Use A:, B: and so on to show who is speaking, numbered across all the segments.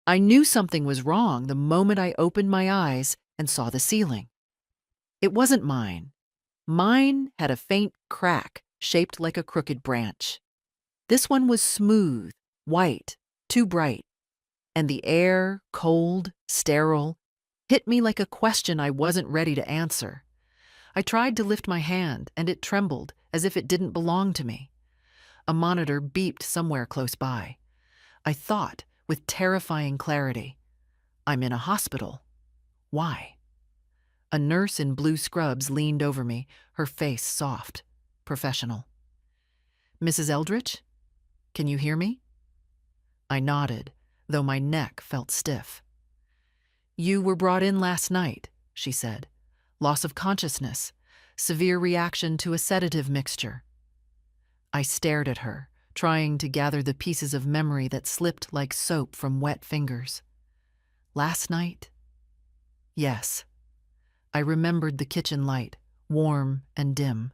A: I knew something was wrong the moment I opened my eyes and saw the ceiling. It wasn't mine. Mine had a faint crack shaped like a crooked branch. This one was smooth, white, too bright, and the air, cold, sterile, hit me like a question I wasn't ready to answer. I tried to lift my hand, and it trembled as if it didn't belong to me. A monitor beeped somewhere close by. I thought, with terrifying clarity, I'm in a hospital. Why? A nurse in blue scrubs leaned over me, her face soft, professional. Mrs. Eldridge? Can you hear me? I nodded, though my neck felt stiff. You were brought in last night, she said. Loss of consciousness, severe reaction to a sedative mixture. I stared at her, trying to gather the pieces of memory that slipped like soap from wet fingers. Last night? Yes. I remembered the kitchen light, warm and dim.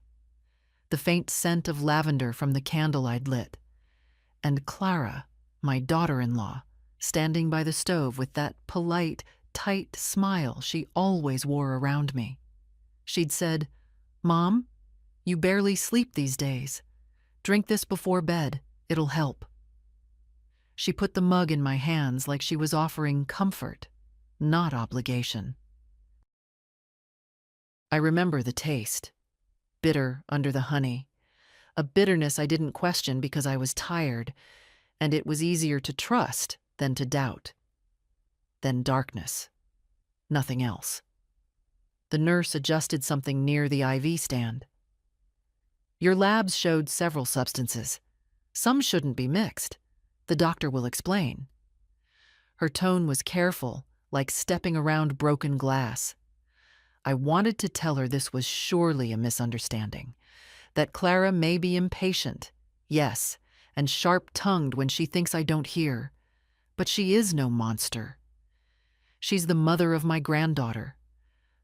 A: The faint scent of lavender from the candle I'd lit. And Clara, my daughter-in-law, standing by the stove with that polite, tight smile she always wore around me. She'd said, "Mom, you barely sleep these days. Drink this before bed. It'll help." She put the mug in my hands like she was offering comfort, not obligation. I remember the taste, bitter under the honey, a bitterness I didn't question because I was tired, and it was easier to trust than to doubt. Then darkness. Nothing else. The nurse adjusted something near the IV stand. Your labs showed several substances. Some shouldn't be mixed. The doctor will explain. Her tone was careful, like stepping around broken glass. I wanted to tell her this was surely a misunderstanding, that Clara may be impatient, yes, and sharp-tongued when she thinks I don't hear, but she is no monster. She's the mother of my granddaughter,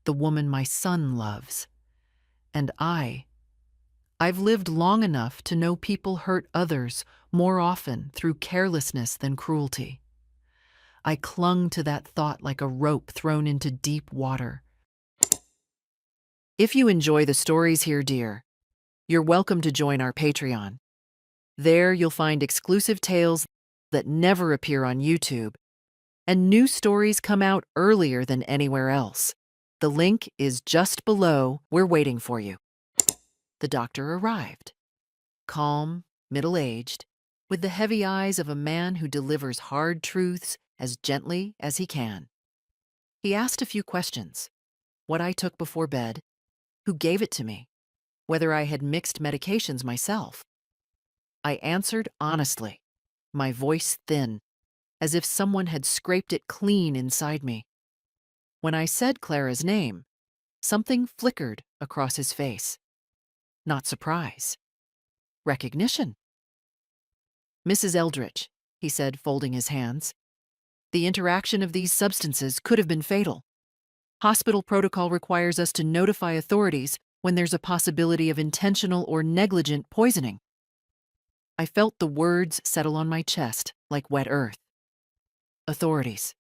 A: the woman my son loves. And I've lived long enough to know people hurt others more often through carelessness than cruelty. I clung to that thought like a rope thrown into deep water. If you enjoy the stories here, dear, you're welcome to join our Patreon. There you'll find exclusive tales that never appear on YouTube, and new stories come out earlier than anywhere else. The link is just below. We're waiting for you. The doctor arrived, calm, middle-aged, with the heavy eyes of a man who delivers hard truths as gently as he can. He asked a few questions: what I took before bed, who gave it to me, whether I had mixed medications myself. I answered honestly, my voice thin, as if someone had scraped it clean inside me. When I said Clara's name, something flickered across his face. Not surprise. Recognition. Mrs. Eldridge, he said, folding his hands. The interaction of these substances could have been fatal. Hospital protocol requires us to notify authorities when there's a possibility of intentional or negligent poisoning. I felt the words settle on my chest like wet earth. Authorities.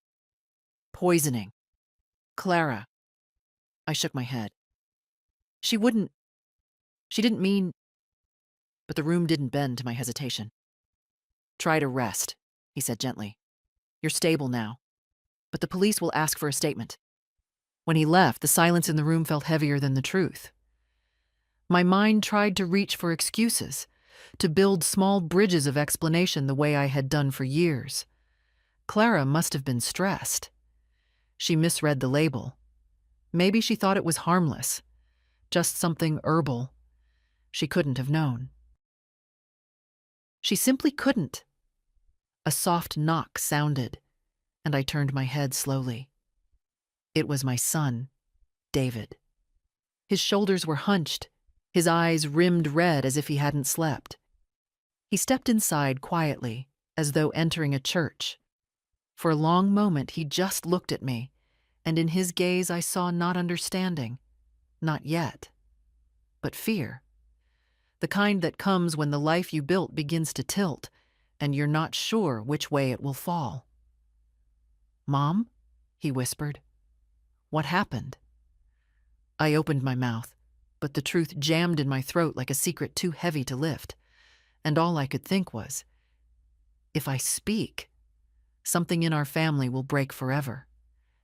A: Poisoning. Clara. I shook my head. She didn't mean... But the room didn't bend to my hesitation. Try to rest, he said gently. You're stable now, but the police will ask for a statement. When he left, the silence in the room felt heavier than the truth. My mind tried to reach for excuses, to build small bridges of explanation the way I had done for years. Clara must have been stressed. She misread the label. Maybe she thought it was harmless, just something herbal. She couldn't have known. She simply couldn't. A soft knock sounded, and I turned my head slowly. It was my son, David. His shoulders were hunched, his eyes rimmed red as if he hadn't slept. He stepped inside quietly, as though entering a church. For a long moment he just looked at me, and in his gaze I saw not understanding, not yet, but fear. The kind that comes when the life you built begins to tilt, and you're not sure which way it will fall. "Mom?" he whispered. "What happened?" I opened my mouth, but the truth jammed in my throat like a secret too heavy to lift, and all I could think was, if I speak, something in our family will break forever,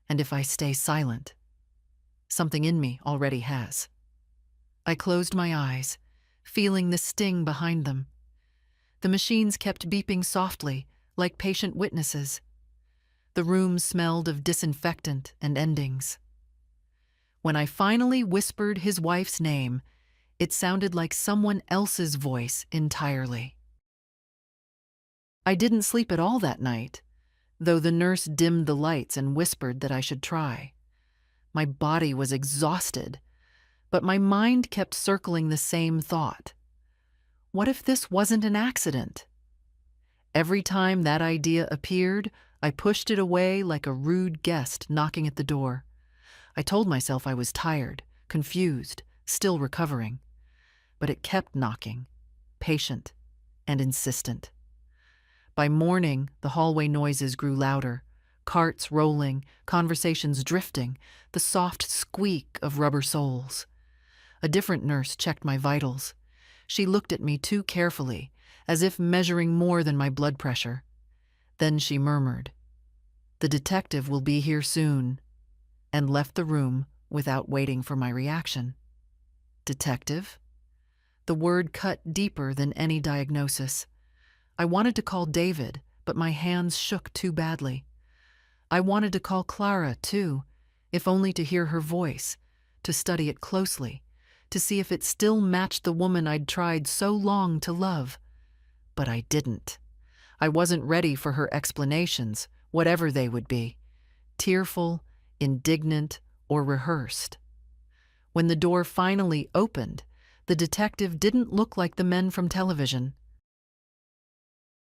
A: and if I stay silent, something in me already has. I closed my eyes, feeling the sting behind them. The machines kept beeping softly, like patient witnesses. The room smelled of disinfectant and endings. When I finally whispered his wife's name, it sounded like someone else's voice entirely. I didn't sleep at all that night, though the nurse dimmed the lights and whispered that I should try. My body was exhausted, but my mind kept circling the same thought. What if this wasn't an accident? Every time that idea appeared, I pushed it away like a rude guest knocking at the door. I told myself I was tired, confused, still recovering. But it kept knocking, patient and insistent. By morning, the hallway noises grew louder, carts rolling, conversations drifting, the soft squeak of rubber soles. A different nurse checked my vitals. She looked at me too carefully, as if measuring more than my blood pressure. Then she murmured, "The detective will be here soon," and left the room without waiting for my reaction. Detective? The word cut deeper than any diagnosis. I wanted to call David, but my hands shook too badly. I wanted to call Clara, too, if only to hear her voice, to study it closely, to see if it still matched the woman I'd tried so long to love. But I didn't. I wasn't ready for her explanations, whatever they would be, tearful, indignant, or rehearsed. When the door finally opened, the detective didn't look like the men from television.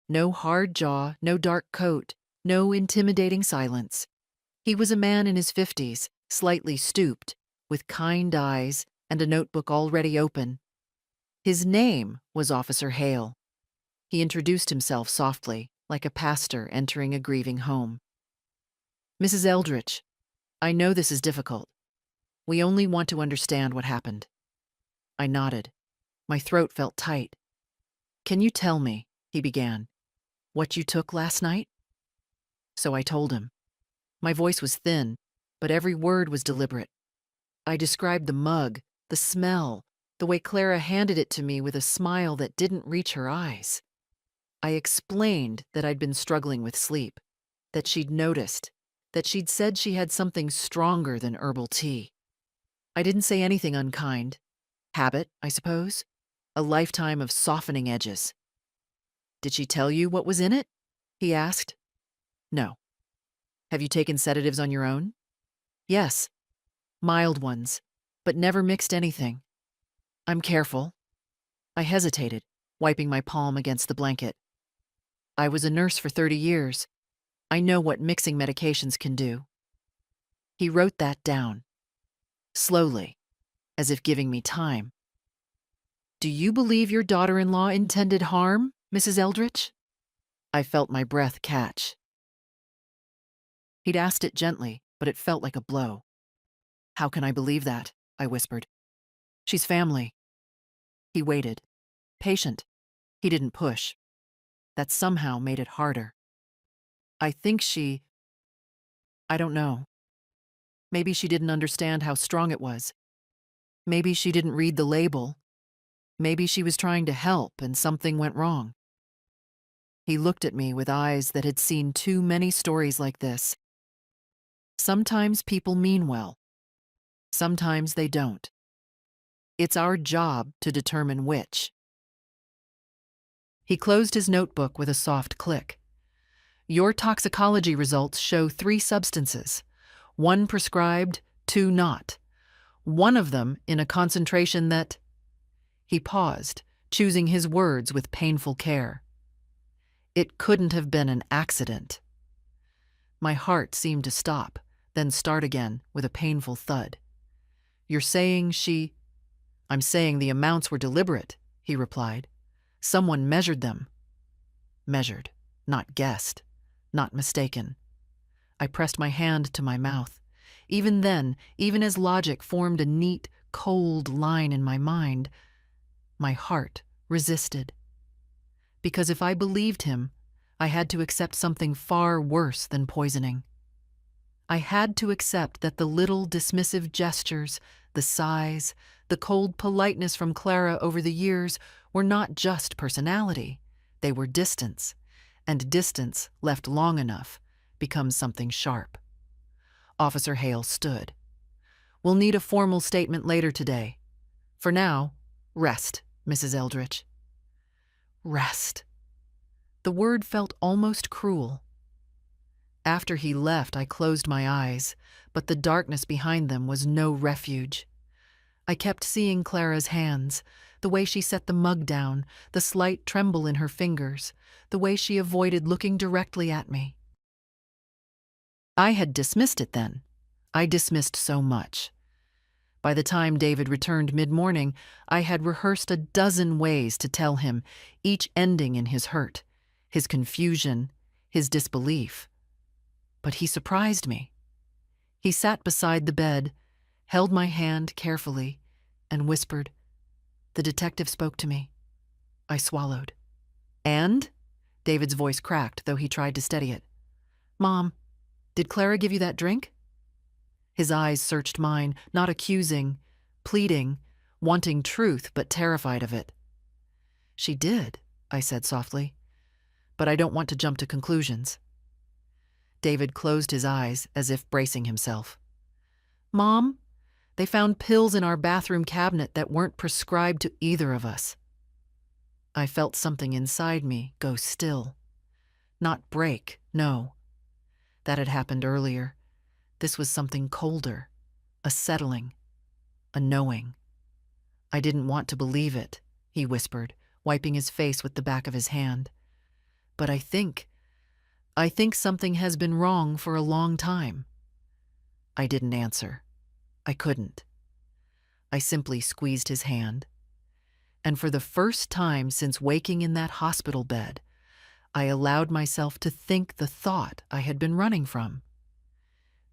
A: No hard jaw, no dark coat, no intimidating silence. He was a man in his 50s, slightly stooped, with kind eyes and a notebook already open. His name was Officer Hale. He introduced himself softly, like a pastor entering a grieving home. "Mrs. Eldridge, I know this is difficult. We only want to understand what happened." I nodded. My throat felt tight. "Can you tell me," he began, "what you took last night?" So I told him. My voice was thin, but every word was deliberate. I described the mug, the smell, the way Clara handed it to me with a smile that didn't reach her eyes. I explained that I'd been struggling with sleep, that she'd noticed, that she'd said she had something stronger than herbal tea. I didn't say anything unkind. Habit, I suppose. A lifetime of softening edges. "Did she tell you what was in it?" he asked. "No." "Have you taken sedatives on your own?" "Yes. Mild ones, but never mixed anything." "I'm careful." I hesitated, wiping my palm against the blanket. "I was a nurse for 30 years. I know what mixing medications can do." He wrote that down, slowly, as if giving me time. "Do you believe your daughter-in-law intended harm, Mrs. Eldridge?" I felt my breath catch. He'd asked it gently, but it felt like a blow. "How can I believe that?" I whispered. "She's family." He waited, patient. He didn't push. That somehow made it harder. "I think I don't know. Maybe she didn't understand how strong it was. Maybe she didn't read the label. Maybe she was trying to help and something went wrong." He looked at me with eyes that had seen too many stories like this. Sometimes people mean well. Sometimes they don't. It's our job to determine which. He closed his notebook with a soft click. "Your toxicology results show 3 substances. 1 prescribed, 2 not. One of them in a concentration that—" He paused, choosing his words with painful care. "It couldn't have been an accident." My heart seemed to stop, then start again with a painful thud. "You're saying she—" "I'm saying the amounts were deliberate," he replied. "Someone measured them." Measured, not guessed, not mistaken. I pressed my hand to my mouth. Even then, even as logic formed a neat, cold line in my mind, my heart resisted. Because if I believed him, I had to accept something far worse than poisoning. I had to accept that the little dismissive gestures, the sighs, the cold politeness from Clara over the years were not just personality. They were distance, and distance, left long enough, becomes something sharp. Officer Hale stood. "We'll need a formal statement later today. For now, rest, Mrs. Eldridge." Rest. The word felt almost cruel. After he left, I closed my eyes, but the darkness behind them was no refuge. I kept seeing Clara's hands, the way she set the mug down, the slight tremble in her fingers, the way she avoided looking directly at me. I had dismissed it then. I dismissed so much. By the time David returned mid-morning, I had rehearsed a dozen ways to tell him, each ending in his hurt, his confusion, his disbelief. But he surprised me. He sat beside the bed, held my hand carefully, and whispered. The detective spoke to me. I swallowed. "And?" David's voice cracked, though he tried to steady it. "Mom, did Clara give you that drink?" His eyes searched mine, not accusing, pleading, wanting truth but terrified of it. "She did," I said softly. "But I don't want to jump to conclusions." David closed his eyes as if bracing himself. "Mom, they found pills in our bathroom cabinet that weren't prescribed to either of us." I felt something inside me go still. Not break, no. That had happened earlier. This was something colder, a settling, a knowing. "I didn't want to believe it," he whispered, wiping his face with the back of his hand. "But I think something has been wrong for a long time." I didn't answer. I couldn't. I simply squeezed his hand. And for the first time since waking in that hospital bed, I allowed myself to think the thought I had been running from.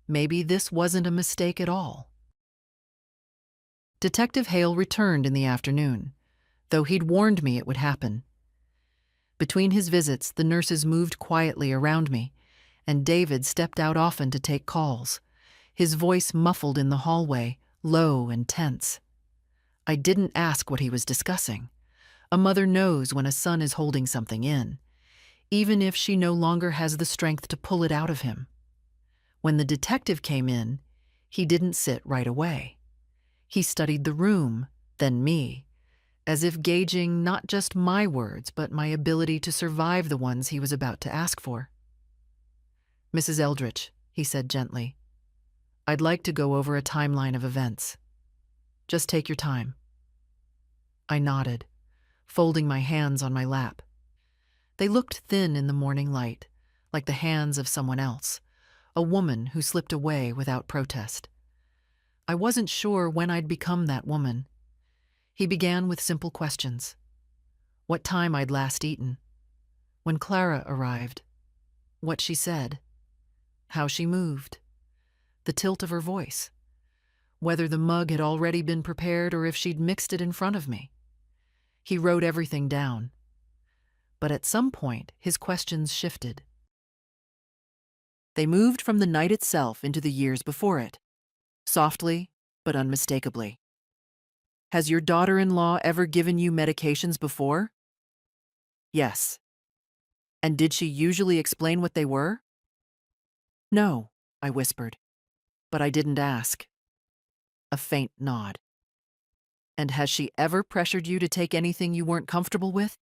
A: Maybe this wasn't a mistake at all. Detective Hale returned in the afternoon, though he'd warned me it would happen. Between his visits, the nurses moved quietly around me, and David stepped out often to take calls, his voice muffled in the hallway, low and tense. I didn't ask what he was discussing. A mother knows when a son is holding something in, even if she no longer has the strength to pull it out of him. When the detective came in, he didn't sit right away. He studied the room, then me, as if gauging not just my words, but my ability to survive the ones he was about to ask for. "Mrs. Eldridge," he said gently, "I'd like to go over a timeline of events. Just take your time." I nodded, folding my hands on my lap. They looked thin in the morning light, like the hands of someone else, a woman who slipped away without protest. I wasn't sure when I'd become that woman. He began with simple questions. What time I'd last eaten, when Clara arrived, what she said, how she moved, the tilt of her voice, whether the mug had already been prepared or if she'd mixed it in front of me. He wrote everything down. But at some point, his questions shifted. They moved from the night itself into the years before it, softly but unmistakably. "Has your daughter-in-law ever given you medications before?" "Yes." "And did she usually explain what they were?" "No," I whispered, but I didn't ask. A faint nod. "And has she ever pressured you to take anything you weren't comfortable with?"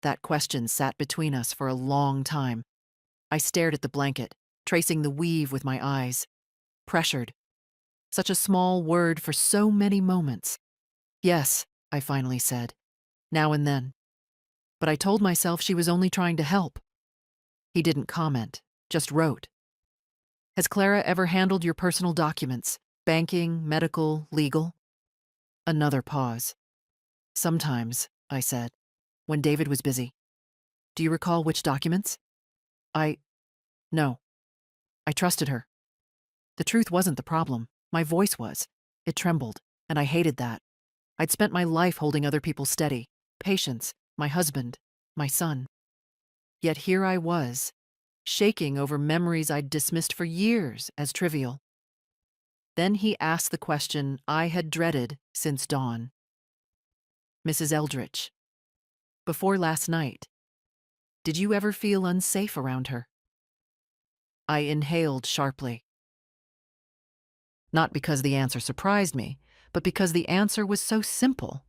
A: That question sat between us for a long time. I stared at the blanket, tracing the weave with my eyes. Pressured. Such a small word for so many moments. "Yes," I finally said, "now and then." But I told myself she was only trying to help. He didn't comment, just wrote. "Has Clara ever handled your personal documents? Banking, medical, legal?" Another pause. "Sometimes," I said, "when David was busy." "Do you recall which documents?" No." I trusted her. The truth wasn't the problem. My voice was. It trembled, and I hated that. I'd spent my life holding other people steady. Patience, my husband, my son. Yet here I was, shaking over memories I'd dismissed for years as trivial. Then he asked the question I had dreaded since dawn. Mrs. Eldritch, before last night, did you ever feel unsafe around her? I inhaled sharply. Not because the answer surprised me, but because the answer was so simple.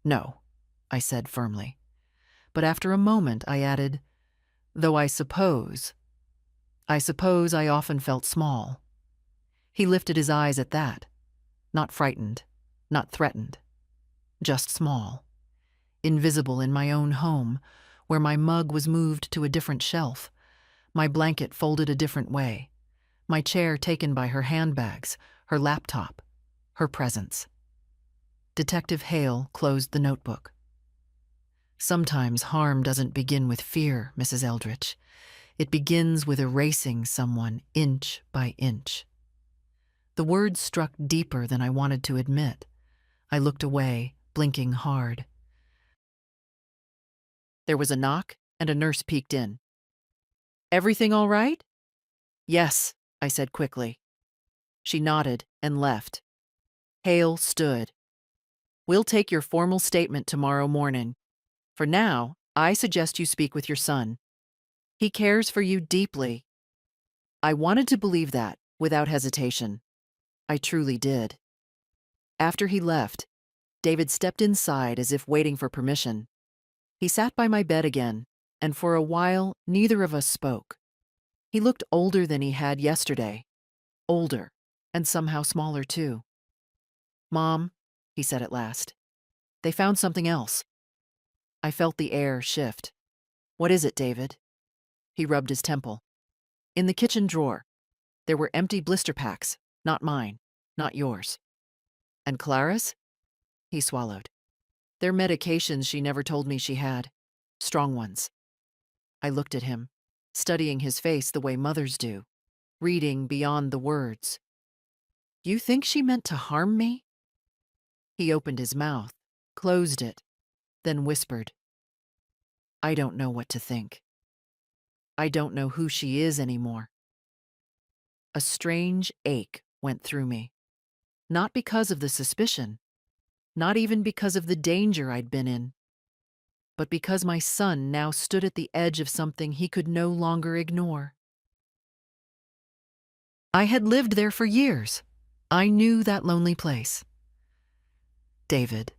A: No, I said firmly. But after a moment I added, though I suppose I often felt small. He lifted his eyes at that. Not frightened, not threatened. Just small. Invisible in my own home, where my mug was moved to a different shelf, my blanket folded a different way, my chair taken by her handbags, her laptop, her presence. Detective Hale closed the notebook. Sometimes harm doesn't begin with fear, Mrs. Eldritch. It begins with erasing someone inch by inch. The words struck deeper than I wanted to admit. I looked away, blinking hard. There was a knock, and a nurse peeked in. Everything all right? Yes, I said quickly. She nodded and left. Hale stood. We'll take your formal statement tomorrow morning. For now, I suggest you speak with your son. He cares for you deeply. I wanted to believe that, without hesitation. I truly did. After he left, David stepped inside as if waiting for permission. He sat by my bed again, and for a while, neither of us spoke. He looked older than he had yesterday. Older, and somehow smaller too. Mom, he said at last, they found something else. I felt the air shift. What is it, David? He rubbed his temple. In the kitchen drawer, there were empty blister packs, not mine, not yours. And Clara's? He swallowed. They're medications she never told me she had. Strong ones. I looked at him, studying his face the way mothers do, reading beyond the words. You think she meant to harm me? He opened his mouth, closed it, then whispered. I don't know what to think. I don't know who she is anymore. A strange ache went through me. Not because of the suspicion, not even because of the danger I'd been in, but because my son now stood at the edge of something he could no longer ignore. I had lived there for years. I knew that lonely place. David,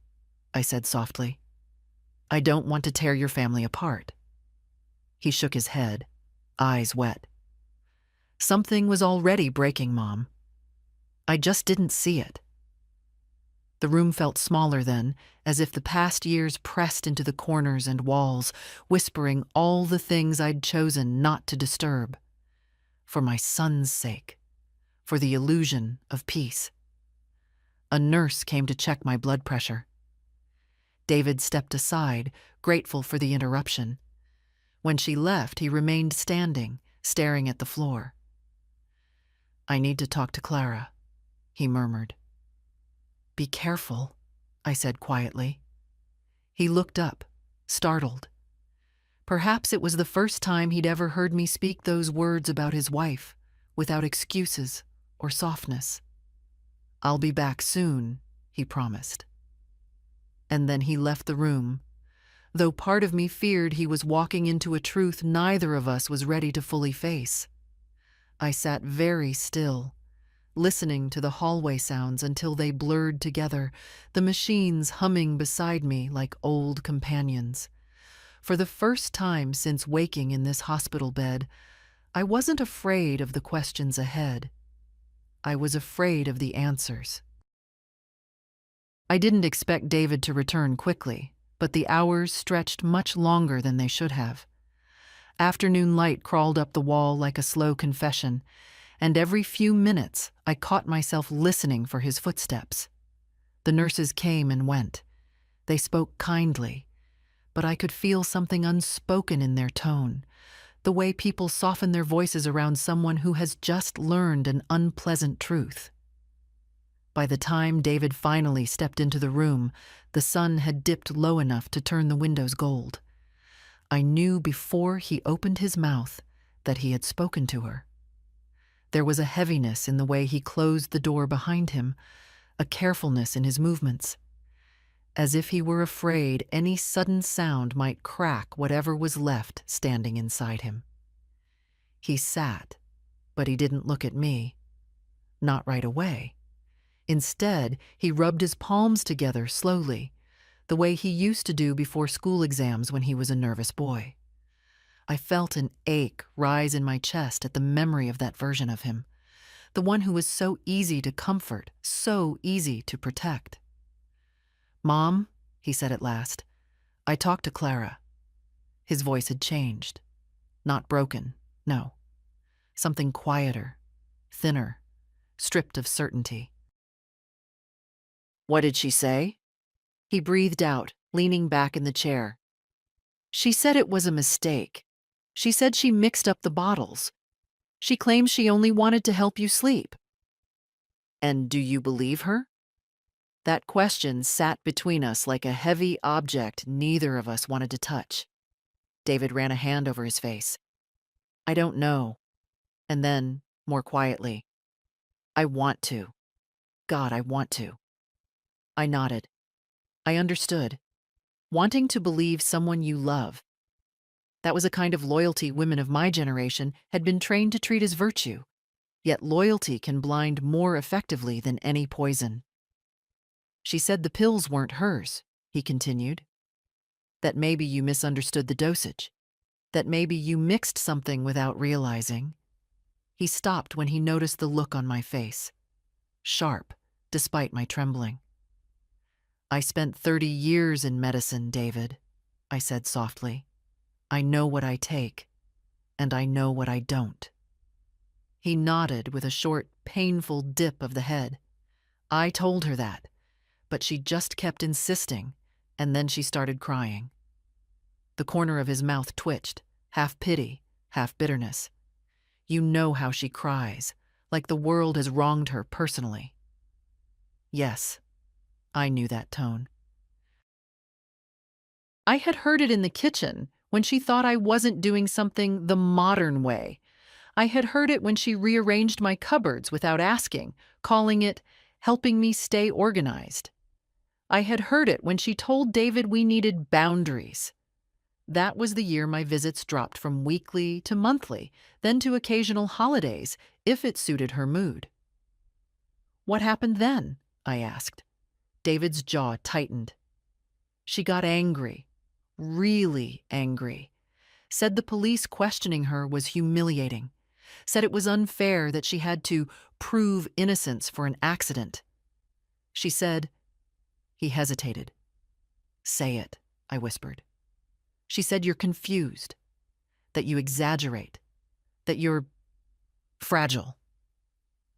A: I said softly, I don't want to tear your family apart. He shook his head, eyes wet. Something was already breaking, Mom. I just didn't see it. The room felt smaller then, as if the past years pressed into the corners and walls, whispering all the things I'd chosen not to disturb. For my son's sake. For the illusion of peace. A nurse came to check my blood pressure. David stepped aside, grateful for the interruption. When she left, he remained standing, staring at the floor. I need to talk to Clara, he murmured. Be careful, I said quietly. He looked up, startled. Perhaps it was the first time he'd ever heard me speak those words about his wife, without excuses or softness. I'll be back soon, he promised. And then he left the room, though part of me feared he was walking into a truth neither of us was ready to fully face. I sat very still, listening to the hallway sounds until they blurred together, the machines humming beside me like old companions. For the first time since waking in this hospital bed, I wasn't afraid of the questions ahead. I was afraid of the answers. I didn't expect David to return quickly, but the hours stretched much longer than they should have. Afternoon light crawled up the wall like a slow confession, and every few minutes I caught myself listening for his footsteps. The nurses came and went. They spoke kindly, but I could feel something unspoken in their tone, the way people soften their voices around someone who has just learned an unpleasant truth. By the time David finally stepped into the room, the sun had dipped low enough to turn the windows gold. I knew before he opened his mouth that he had spoken to her. There was a heaviness in the way he closed the door behind him, a carefulness in his movements, as if he were afraid any sudden sound might crack whatever was left standing inside him. He sat, but he didn't look at me. Not right away. Instead, he rubbed his palms together slowly, the way he used to do before school exams when he was a nervous boy. I felt an ache rise in my chest at the memory of that version of him, the one who was so easy to comfort, so easy to protect. "Mom," he said at last, "I talked to Clara." His voice had changed. Not broken, no. Something quieter, thinner, stripped of certainty. "What did she say?" He breathed out, leaning back in the chair. "She said it was a mistake. She said she mixed up the bottles. She claims she only wanted to help you sleep." "And do you believe her?" That question sat between us like a heavy object neither of us wanted to touch. David ran a hand over his face. "I don't know." And then, more quietly, "I want to. God, I want to." I nodded. I understood. Wanting to believe someone you love. That was a kind of loyalty women of my generation had been trained to treat as virtue. Yet loyalty can blind more effectively than any poison. "She said the pills weren't hers," he continued. "That maybe you misunderstood the dosage. That maybe you mixed something without realizing." He stopped when he noticed the look on my face. Sharp, despite my trembling. "I spent 30 years in medicine, David," I said softly. "I know what I take, and I know what I don't." He nodded with a short, painful dip of the head. "I told her that, but she just kept insisting, and then she started crying." The corner of his mouth twitched, half pity, half bitterness. "You know how she cries, like the world has wronged her personally." Yes, I knew that tone. I had heard it in the kitchen when she thought I wasn't doing something the modern way. I had heard it when she rearranged my cupboards without asking, calling it helping me stay organized. I had heard it when she told David we needed boundaries. That was the year my visits dropped from weekly to monthly, then to occasional holidays, if it suited her mood. "What happened then?" I asked. David's jaw tightened. "She got angry, really angry. Said the police questioning her was humiliating. Said it was unfair that she had to prove innocence for an accident. She said," he hesitated. "Say it," I whispered. "She said you're confused, that you exaggerate, that you're fragile."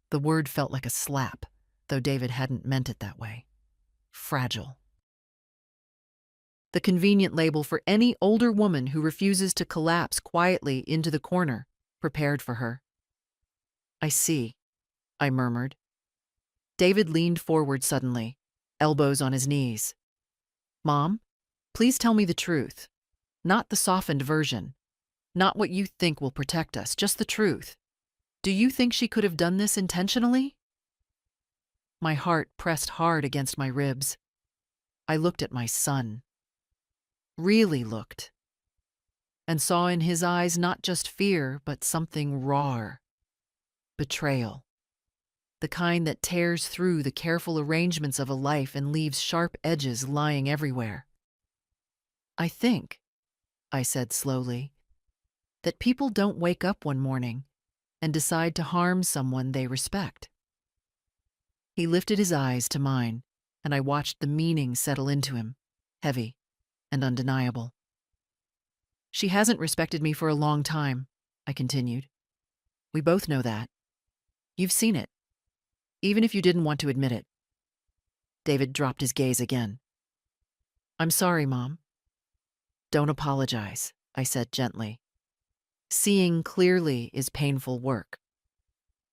A: The word felt like a slap, though David hadn't meant it that way. Fragile. The convenient label for any older woman who refuses to collapse quietly into the corner, prepared for her. "I see," I murmured. David leaned forward suddenly, elbows on his knees. "Mom, please tell me the truth. Not the softened version. Not what you think will protect us, just the truth. Do you think she could have done this intentionally?" My heart pressed hard against my ribs. I looked at my son. Really looked. And saw in his eyes not just fear, but something rawer. Betrayal. The kind that tears through the careful arrangements of a life and leaves sharp edges lying everywhere. "I think," I said slowly, "that people don't wake up one morning and decide to harm someone they respect." He lifted his eyes to mine, and I watched the meaning settle into him, heavy and undeniable. "She hasn't respected me for a long time," I continued. "We both know that. You've seen it, even if you didn't want to admit it." David dropped his gaze again. "I'm sorry, Mom." "Don't apologize," I said gently. Seeing clearly is painful work.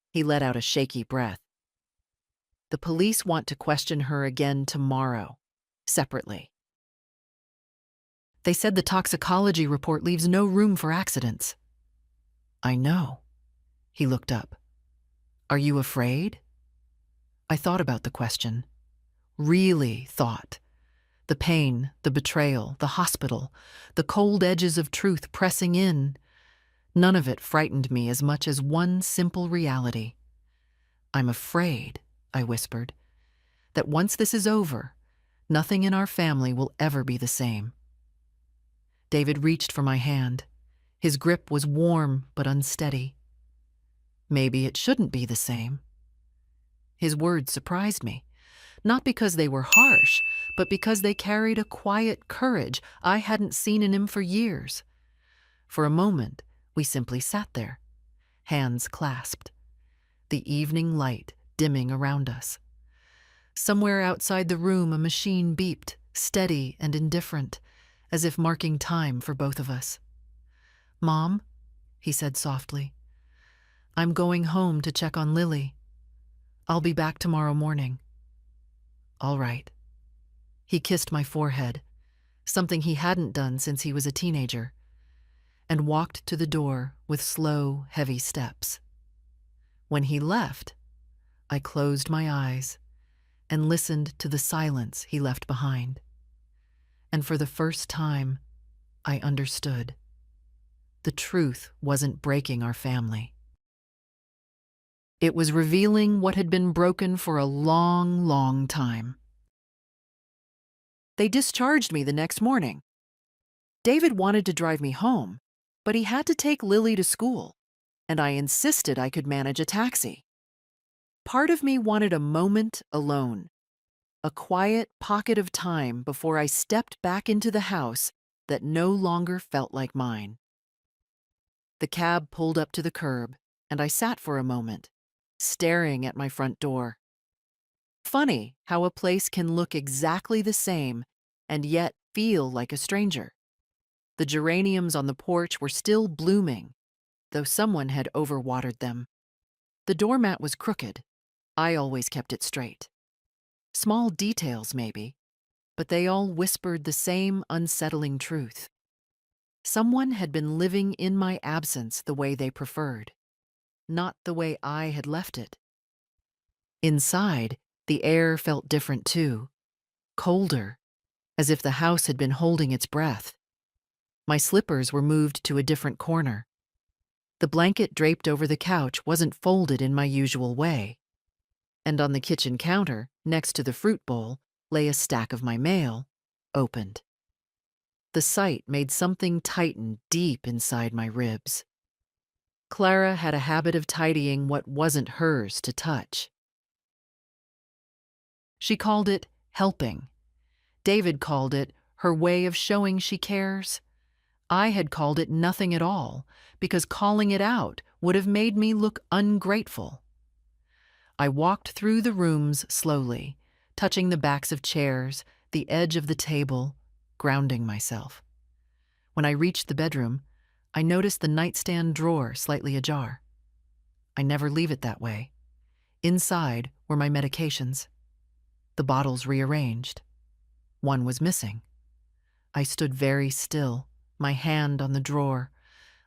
A: He let out a shaky breath. The police want to question her again tomorrow, separately. They said the toxicology report leaves no room for accidents. I know. He looked up. Are you afraid? I thought about the question. Really thought. The pain, the betrayal, the hospital, the cold edges of truth pressing in. None of it frightened me as much as one simple reality. I'm afraid, I whispered, that once this is over, nothing in our family will ever be the same. David reached for my hand. His grip was warm but unsteady. Maybe it shouldn't be the same. His words surprised me, not because they were harsh, but because they carried a quiet courage I hadn't seen in him for years. For a moment, we simply sat there, hands clasped, the evening light dimming around us. Somewhere outside the room, a machine beeped, steady and indifferent, as if marking time for both of us. Mom, he said softly, I'm going home to check on Lily. I'll be back tomorrow morning. All right. He kissed my forehead, something he hadn't done since he was a teenager, and walked to the door with slow, heavy steps. When he left, I closed my eyes and listened to the silence he left behind. And for the first time, I understood. The truth wasn't breaking our family. It was revealing what had been broken for a long, long time. They discharged me the next morning. David wanted to drive me home, but he had to take Lily to school, and I insisted I could manage a taxi. Part of me wanted a moment alone, a quiet pocket of time before I stepped back into the house that no longer felt like mine. The cab pulled up to the curb, and I sat for a moment, staring at my front door. Funny how a place can look exactly the same and yet feel like a stranger. The geraniums on the porch were still blooming, though someone had overwatered them. The doormat was crooked. I always kept it straight. Small details, maybe, but they all whispered the same unsettling truth. Someone had been living in my absence the way they preferred, not the way I had left it. Inside, the air felt different too, colder, as if the house had been holding its breath. My slippers were moved to a different corner. The blanket draped over the couch wasn't folded in my usual way. And on the kitchen counter, next to the fruit bowl, lay a stack of my mail, opened. The sight made something tighten deep inside my ribs. Clara had a habit of tidying what wasn't hers to touch. She called it helping. David called it her way of showing she cares. I had called it nothing at all, because calling it out would have made me look ungrateful. I walked through the rooms slowly, touching the backs of chairs, the edge of the table, grounding myself. When I reached the bedroom, I noticed the nightstand drawer slightly ajar. I never leave it that way. Inside were my medications. The bottles rearranged. One was missing. I stood very still, my hand on the drawer,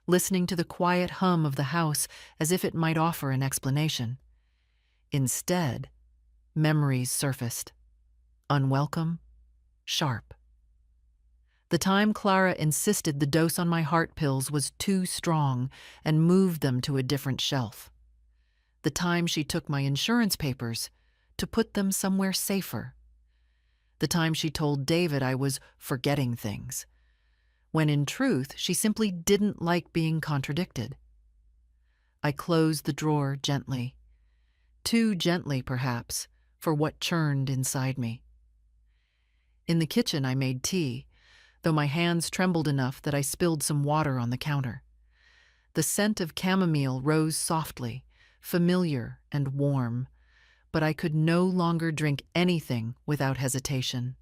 A: listening to the quiet hum of the house as if it might offer an explanation. Instead, memories surfaced. Unwelcome, sharp. The time Clara insisted the dose on my heart pills was too strong and moved them to a different shelf. The time she took my insurance papers to put them somewhere safer. The time she told David I was forgetting things, when in truth she simply didn't like being contradicted. I closed the drawer gently. Too gently, perhaps, for what churned inside me. In the kitchen I made tea, though my hands trembled enough that I spilled some water on the counter. The scent of chamomile rose softly, familiar and warm, but I could no longer drink anything without hesitation.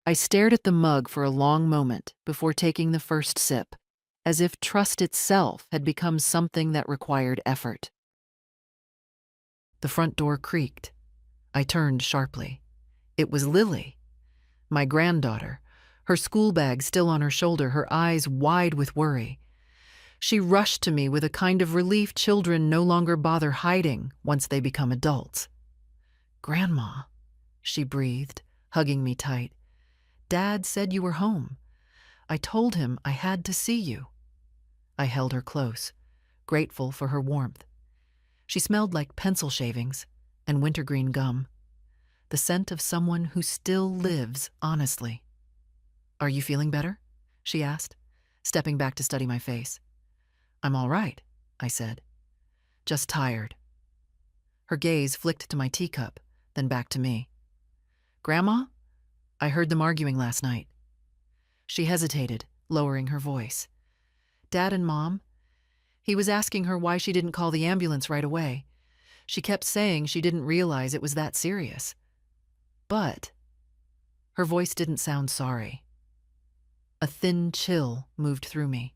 A: I stared at the mug for a long moment before taking the first sip, as if trust itself had become something that required effort. The front door creaked. I turned sharply. It was Lily, my granddaughter, her school bag still on her shoulder, her eyes wide with worry. She rushed to me with a kind of relief children no longer bother hiding once they become adults. "Grandma," she breathed, hugging me tight. "Dad said you were home. I told him I had to see you." I held her close, grateful for her warmth. She smelled like pencil shavings and wintergreen gum, the scent of someone who still lives honestly. "Are you feeling better?" she asked, stepping back to study my face. "I'm all right," I said. "Just tired." Her gaze flicked to my teacup, then back to me. "Grandma, I heard them arguing last night." She hesitated, lowering her voice. "Dad and Mom, he was asking her why she didn't call the ambulance right away. She kept saying she didn't realize it was that serious. But," her voice didn't sound sorry. A thin chill moved through me.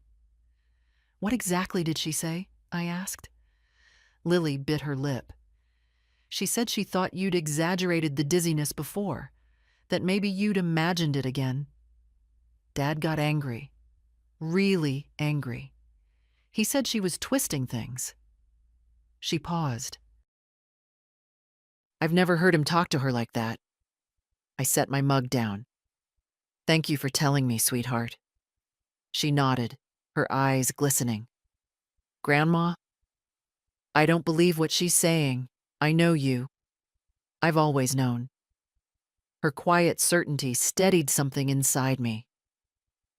A: "What exactly did she say?" I asked. Lily bit her lip. "She said she thought you'd exaggerated the dizziness before, that maybe you'd imagined it again." Dad got angry, really angry. He said she was twisting things. She paused. "I've never heard him talk to her like that." I set my mug down. "Thank you for telling me, sweetheart." She nodded, her eyes glistening. "Grandma, I don't believe what she's saying. I know you. I've always known." Her quiet certainty steadied something inside me,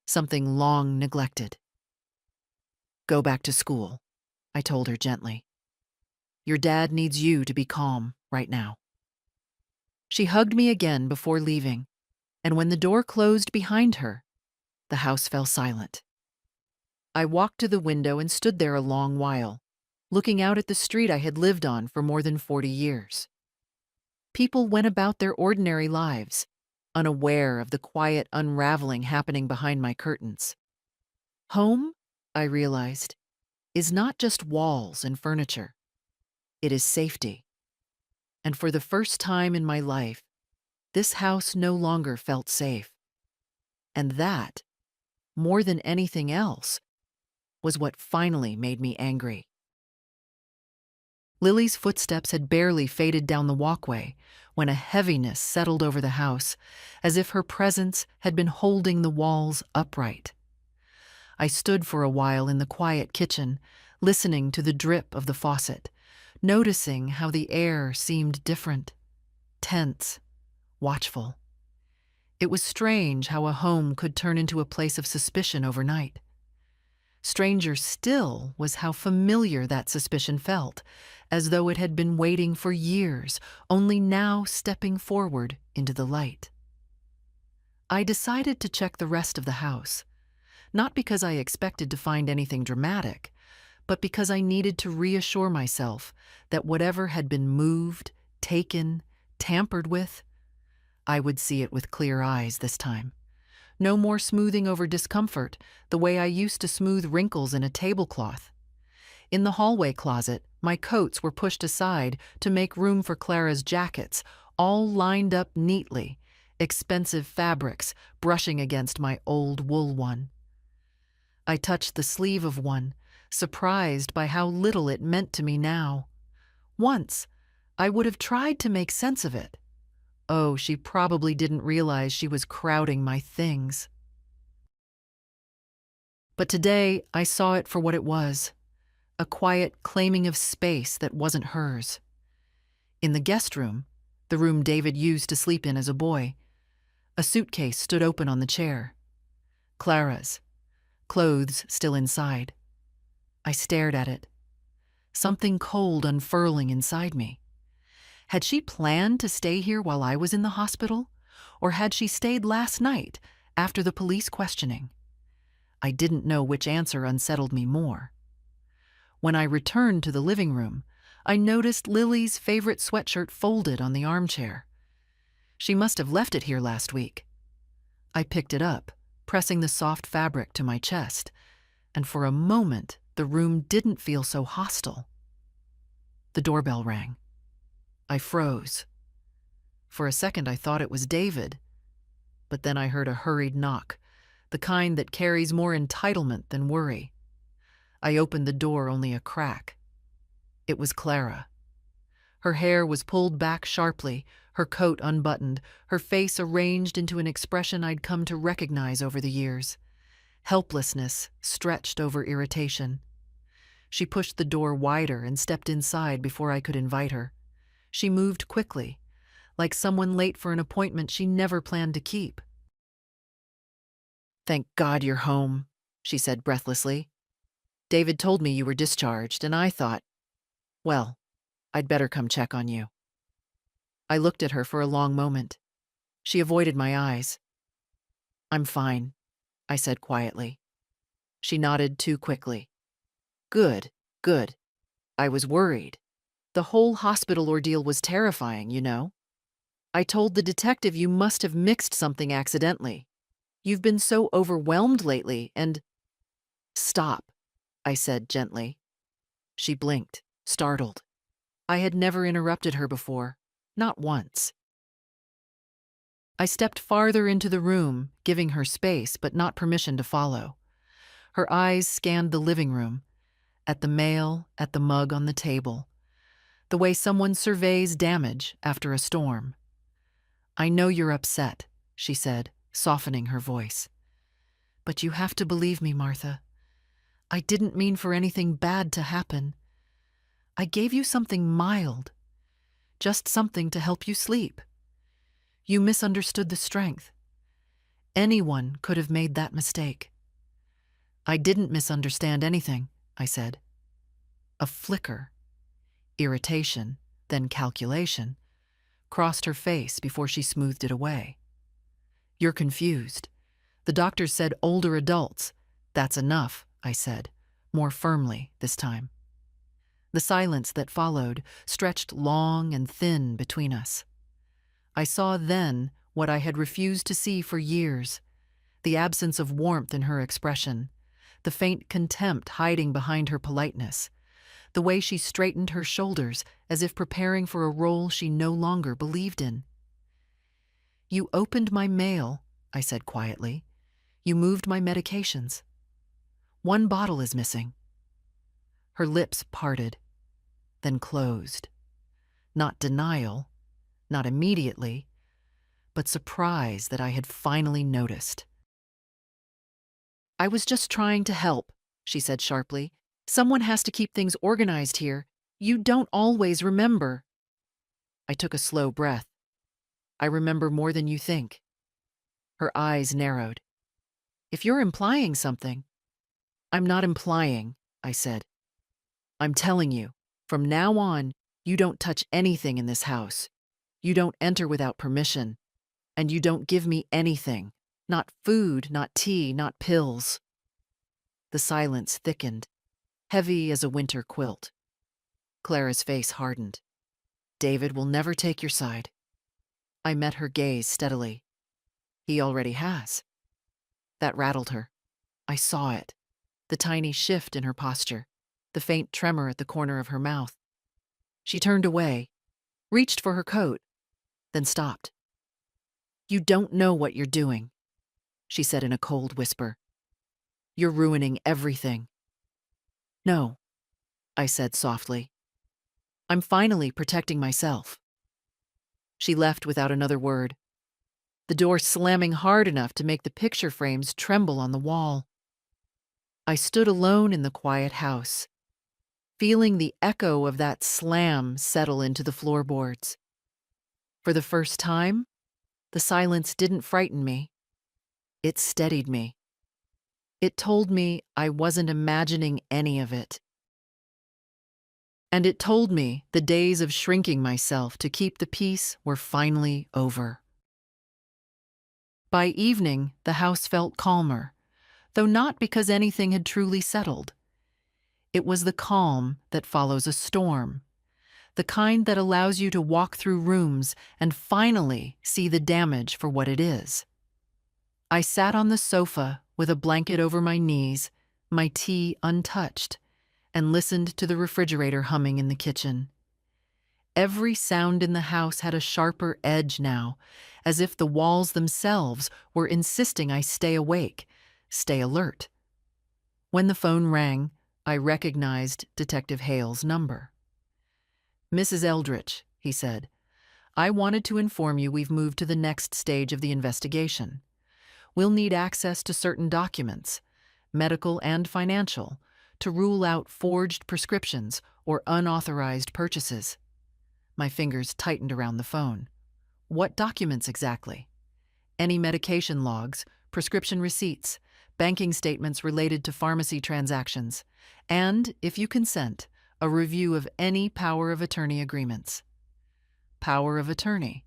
A: something long neglected. "Go back to school," I told her gently. "Your dad needs you to be calm right now." She hugged me again before leaving, and when the door closed behind her, the house fell silent. I walked to the window and stood there a long while, looking out at the street I had lived on for more than 40 years. People went about their ordinary lives, unaware of the quiet unraveling happening behind my curtains. Home, I realized, is not just walls and furniture. It is safety. And for the first time in my life, this house no longer felt safe. And that, more than anything else, was what finally made me angry. Lily's footsteps had barely faded down the walkway when a heaviness settled over the house, as if her presence had been holding the walls upright. I stood for a while in the quiet kitchen, listening to the drip of the faucet, noticing how the air seemed different, tense, watchful. It was strange how a home could turn into a place of suspicion overnight. Stranger still was how familiar that suspicion felt, as though it had been waiting for years, only now stepping forward into the light. I decided to check the rest of the house, not because I expected to find anything dramatic, but because I needed to reassure myself that whatever had been moved, taken, tampered with, I would see it with clear eyes this time. No more smoothing over discomfort the way I used to smooth wrinkles in a tablecloth. In the hallway closet, my coats were pushed aside to make room for Clara's jackets, all lined up neatly, expensive fabrics brushing against my old wool one. I touched the sleeve of one, surprised by how little it meant to me now. Once, I would have tried to make sense of it. Oh, she probably didn't realize she was crowding my things. But today, I saw it for what it was, a quiet claiming of space that wasn't hers. In the guest room, the room David used to sleep in as a boy, a suitcase stood open on the chair. Clara's, clothes still inside. I stared at it, something cold unfurling inside me. Had she planned to stay here while I was in the hospital, or had she stayed last night after the police questioning? I didn't know which answer unsettled me more. When I returned to the living room, I noticed Lily's favorite sweatshirt folded on the armchair. She must have left it here last week. I picked it up, pressing the soft fabric to my chest. and for a moment the room didn't feel so hostile. The doorbell rang. I froze. For a second I thought it was David, but then I heard a hurried knock, the kind that carries more entitlement than worry. I opened the door only a crack. It was Clara. Her hair was pulled back sharply, her coat unbuttoned, her face arranged into an expression I'd come to recognize over the years. Helplessness stretched over irritation. She pushed the door wider and stepped inside before I could invite her. She moved quickly, like someone late for an appointment she never planned to keep. "Thank God you're home," she said breathlessly. "David told me you were discharged, and I thought, well, I'd better come check on you." I looked at her for a long moment. She avoided my eyes. "I'm fine," I said quietly. She nodded too quickly. "Good, good. I was worried. The whole hospital ordeal was terrifying, you know. I told the detective you must have mixed something accidentally. You've been so overwhelmed lately, and—" "Stop," I said gently. She blinked, startled. I had never interrupted her before, not once. I stepped farther into the room, giving her space but not permission to follow. Her eyes scanned the living room, at the mail, at the mug on the table, the way someone surveys damage after a storm. "I know you're upset," she said, softening her voice. "But you have to believe me, Martha. I didn't mean for anything bad to happen. I gave you something mild, just something to help you sleep. You misunderstood the strength. Anyone could have made that mistake." "I didn't misunderstand anything," I said. A flicker, irritation, then calculation, crossed her face before she smoothed it away. "You're confused. The doctor said older adults. That's enough," I said, more firmly this time. The silence that followed stretched long and thin between us. I saw then what I had refused to see for years, the absence of warmth in her expression, the faint contempt hiding behind her politeness, the way she straightened her shoulders as if preparing for a role she no longer believed in. "You opened my mail," I said quietly. "You moved my medications. One bottle is missing." Her lips parted, then closed. Not denial, not immediately, but surprise that I had finally noticed. "I was just trying to help," she said sharply. "Someone has to keep things organized here. You don't always remember." I took a slow breath. "I remember more than you think." Her eyes narrowed. "If you're implying something—" "I'm not implying," I said. "I'm telling you, from now on, you don't touch anything in this house. You don't enter without permission. And you don't give me anything. Not food, not tea, not pills." The silence thickened, heavy as a winter quilt. Clara's face hardened. "David will never take your side." I met her gaze steadily. "He already has." That rattled her. I saw it. The tiny shift in her posture, the faint tremor at the corner of her mouth. She turned away, reached for her coat, then stopped. "You don't know what you're doing," she said in a cold whisper. "You're ruining everything." "No," I said softly. "I'm finally protecting myself." She left without another word, the door slamming hard enough to make the picture frames tremble on the wall. I stood alone in the quiet house, feeling the echo of that slam settle into the floorboards. For the first time, the silence didn't frighten me. It steadied me. It told me I wasn't imagining any of it. And it told me the days of shrinking myself to keep the peace were finally over. By evening, the house felt calmer, though not because anything had truly settled. It was the calm that follows a storm, the kind that allows you to walk through rooms and finally see the damage for what it is. I sat on the sofa with a blanket over my knees, my tea untouched, and listened to the refrigerator humming in the kitchen. Every sound in the house had a sharper edge now, as if the walls themselves were insisting I stay awake, stay alert. When the phone rang, I recognized Detective Hale's number. "Mrs. Eldridge," he said, "I wanted to inform you we've moved to the next stage of the investigation. We'll need access to certain documents, medical and financial, to rule out forged prescriptions or unauthorized purchases." My fingers tightened around the phone. "What documents exactly?" "Any medication logs, prescription receipts, banking statements related to pharmacy transactions, and, if you consent, a review of any power of attorney agreements." Power of attorney.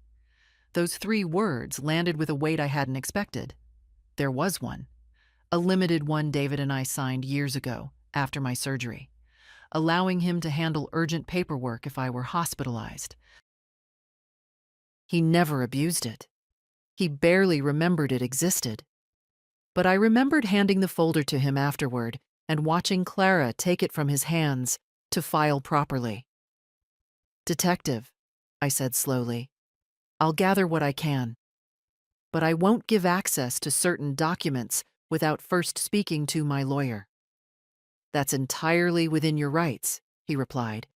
A: Those 3 words landed with a weight I hadn't expected. There was one. A limited one David and I signed years ago, after my surgery, allowing him to handle urgent paperwork if I were hospitalized. He never abused it. He barely remembered it existed. But I remembered handing the folder to him afterward and watching Clara take it from his hands to file properly. "Detective," I said slowly, "I'll gather what I can. But I won't give access to certain documents without first speaking to my lawyer." "That's entirely within your rights," he replied.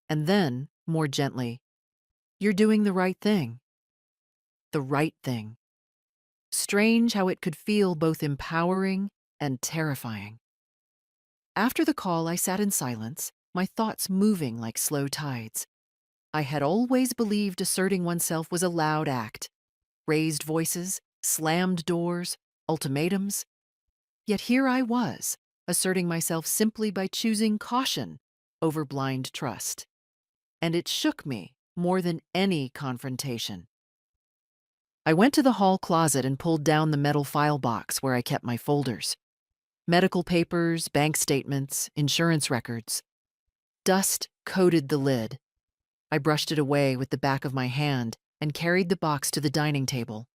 A: And then, more gently, "You're doing the right thing." The right thing. Strange how it could feel both empowering and terrifying. After the call, I sat in silence, my thoughts moving like slow tides. I had always believed asserting oneself was a loud act. Raised voices, slammed doors, ultimatums. Yet here I was, asserting myself simply by choosing caution over blind trust. And it shook me more than any confrontation. I went to the hall closet and pulled down the metal file box where I kept my folders. Medical papers, bank statements, insurance records. Dust coated the lid. I brushed it away with the back of my hand and carried the box to the dining table.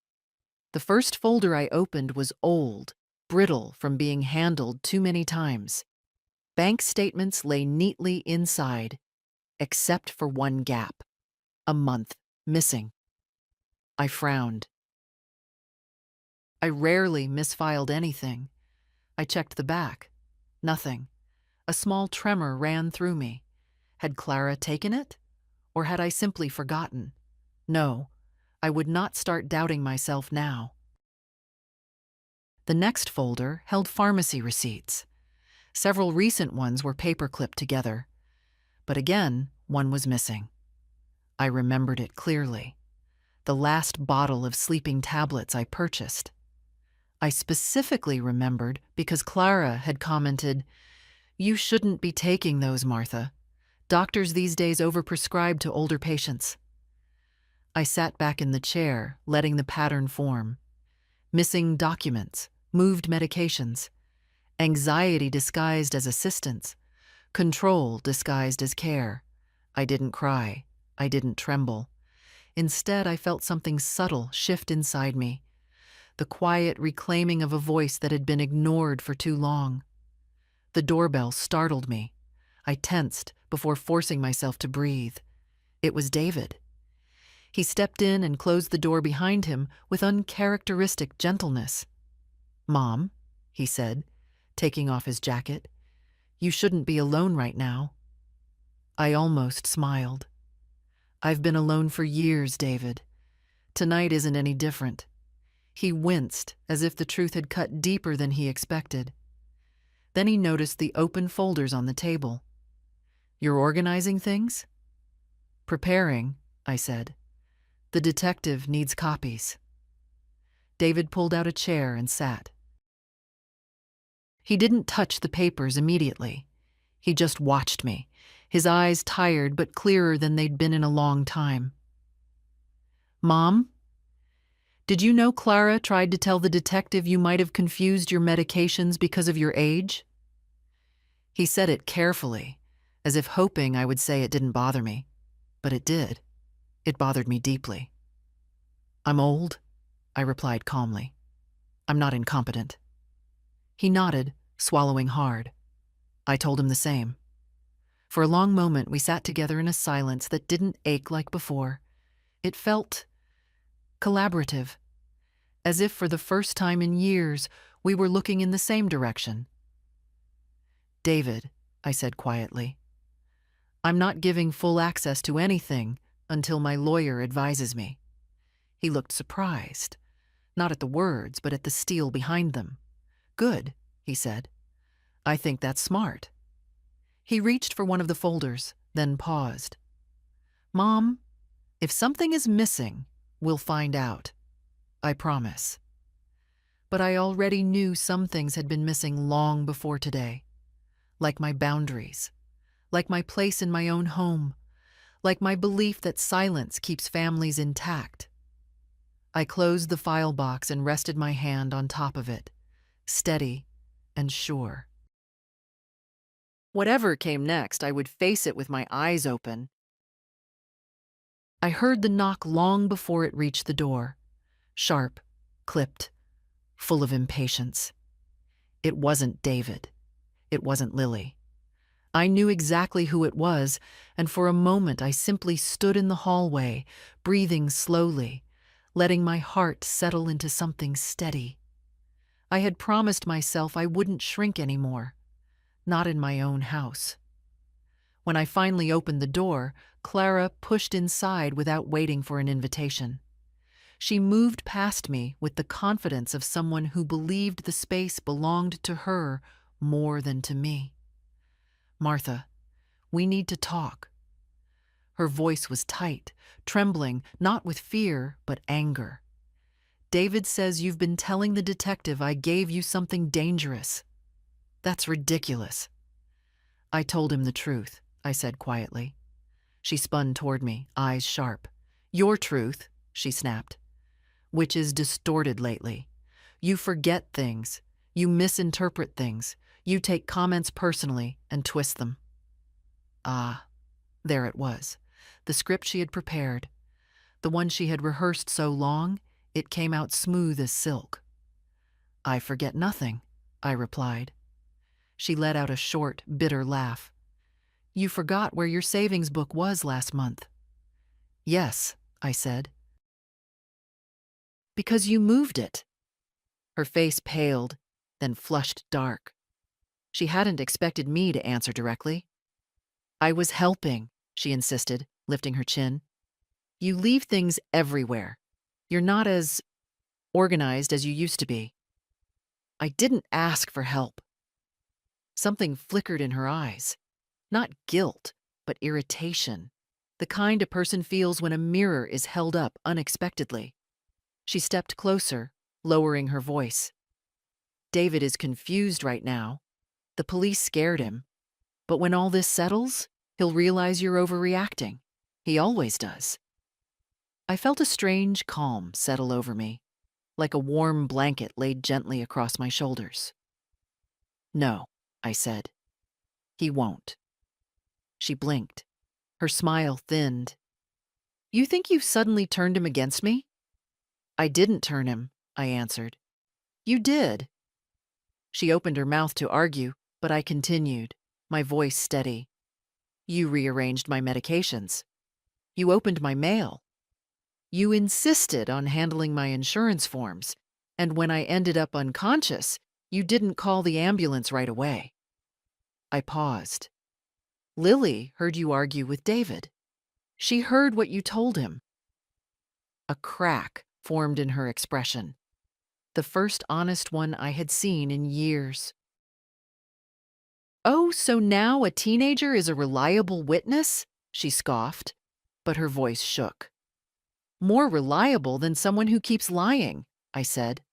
A: The first folder I opened was old, brittle from being handled too many times. Bank statements lay neatly inside, except for one gap. A month missing. I frowned. I rarely misfiled anything. I checked the back. Nothing. A small tremor ran through me. Had Clara taken it? Or had I simply forgotten? No, I would not start doubting myself now. The next folder held pharmacy receipts. Several recent ones were paper-clipped together. But again, one was missing. I remembered it clearly. The last bottle of sleeping tablets I purchased. I specifically remembered because Clara had commented, "You shouldn't be taking those, Martha. Doctors these days overprescribe to older patients." I sat back in the chair, letting the pattern form. Missing documents, moved medications, anxiety disguised as assistance, control disguised as care. I didn't cry. I didn't tremble. Instead, I felt something subtle shift inside me, the quiet reclaiming of a voice that had been ignored for too long. The doorbell startled me. I tensed before forcing myself to breathe. It was David. He stepped in and closed the door behind him with uncharacteristic gentleness. "Mom," he said, taking off his jacket, "you shouldn't be alone right now." I almost smiled. "I've been alone for years, David. Tonight isn't any different." He winced, as if the truth had cut deeper than he expected. Then he noticed the open folders on the table. "You're organizing things?" "Preparing," I said. "The detective needs copies." David pulled out a chair and sat. He didn't touch the papers immediately. He just watched me, his eyes tired but clearer than they'd been in a long time. "Mom, did you know Clara tried to tell the detective you might have confused your medications because of your age?" He said it carefully, as if hoping I would say it didn't bother me. But it did. It bothered me deeply. "I'm old," I replied calmly. "I'm not incompetent." He nodded, swallowing hard. I told him the same. For a long moment, we sat together in a silence that didn't ache like before. It felt collaborative, as if for the first time in years, we were looking in the same direction. "David," I said quietly, "I'm not giving full access to anything until my lawyer advises me." He looked surprised, not at the words, but at the steel behind them. "Good," he said. "I think that's smart." He reached for one of the folders, then paused. "Mom, if something is missing, we'll find out. I promise." But I already knew some things had been missing long before today. Like my boundaries, like my place in my own home, like my belief that silence keeps families intact. I closed the file box and rested my hand on top of it, steady and sure. Whatever came next, I would face it with my eyes open. I heard the knock long before it reached the door, sharp, clipped, full of impatience. It wasn't David. It wasn't Lily. I knew exactly who it was, and for a moment I simply stood in the hallway, breathing slowly, letting my heart settle into something steady. I had promised myself I wouldn't shrink anymore, not in my own house. When I finally opened the door, Clara pushed inside without waiting for an invitation. She moved past me with the confidence of someone who believed the space belonged to her more than to me. "Martha, we need to talk." Her voice was tight, trembling, not with fear, but anger. "David says you've been telling the detective I gave you something dangerous. That's ridiculous." "I told him the truth," I said quietly. She spun toward me, eyes sharp. "Your truth," she snapped, "which is distorted lately. You forget things. You misinterpret things. You take comments personally and twist them." Ah, there it was. The script she had prepared. The one she had rehearsed so long, it came out smooth as silk. "I forget nothing," I replied. She let out a short, bitter laugh. "You forgot where your savings book was last month." "Yes," I said. "Because you moved it." Her face paled, then flushed dark. She hadn't expected me to answer directly. "I was helping," she insisted, lifting her chin. "You leave things everywhere. You're not as organized as you used to be." "I didn't ask for help." Something flickered in her eyes. Not guilt, but irritation. The kind a person feels when a mirror is held up unexpectedly. She stepped closer, lowering her voice. "David is confused right now. The police scared him. But when all this settles, he'll realize you're overreacting. He always does." I felt a strange calm settle over me, like a warm blanket laid gently across my shoulders. "No," I said. "He won't." She blinked. Her smile thinned. "You think you suddenly turned him against me?" "I didn't turn him," I answered. "You did." She opened her mouth to argue, but I continued, my voice steady. "You rearranged my medications. You opened my mail. You insisted on handling my insurance forms, and when I ended up unconscious, you didn't call the ambulance right away." I paused. "Lily heard you argue with David. She heard what you told him." A crack formed in her expression, the first honest one I had seen in years. "Oh, so now a teenager is a reliable witness?" she scoffed, but her voice shook. "More reliable than someone who keeps lying," I said.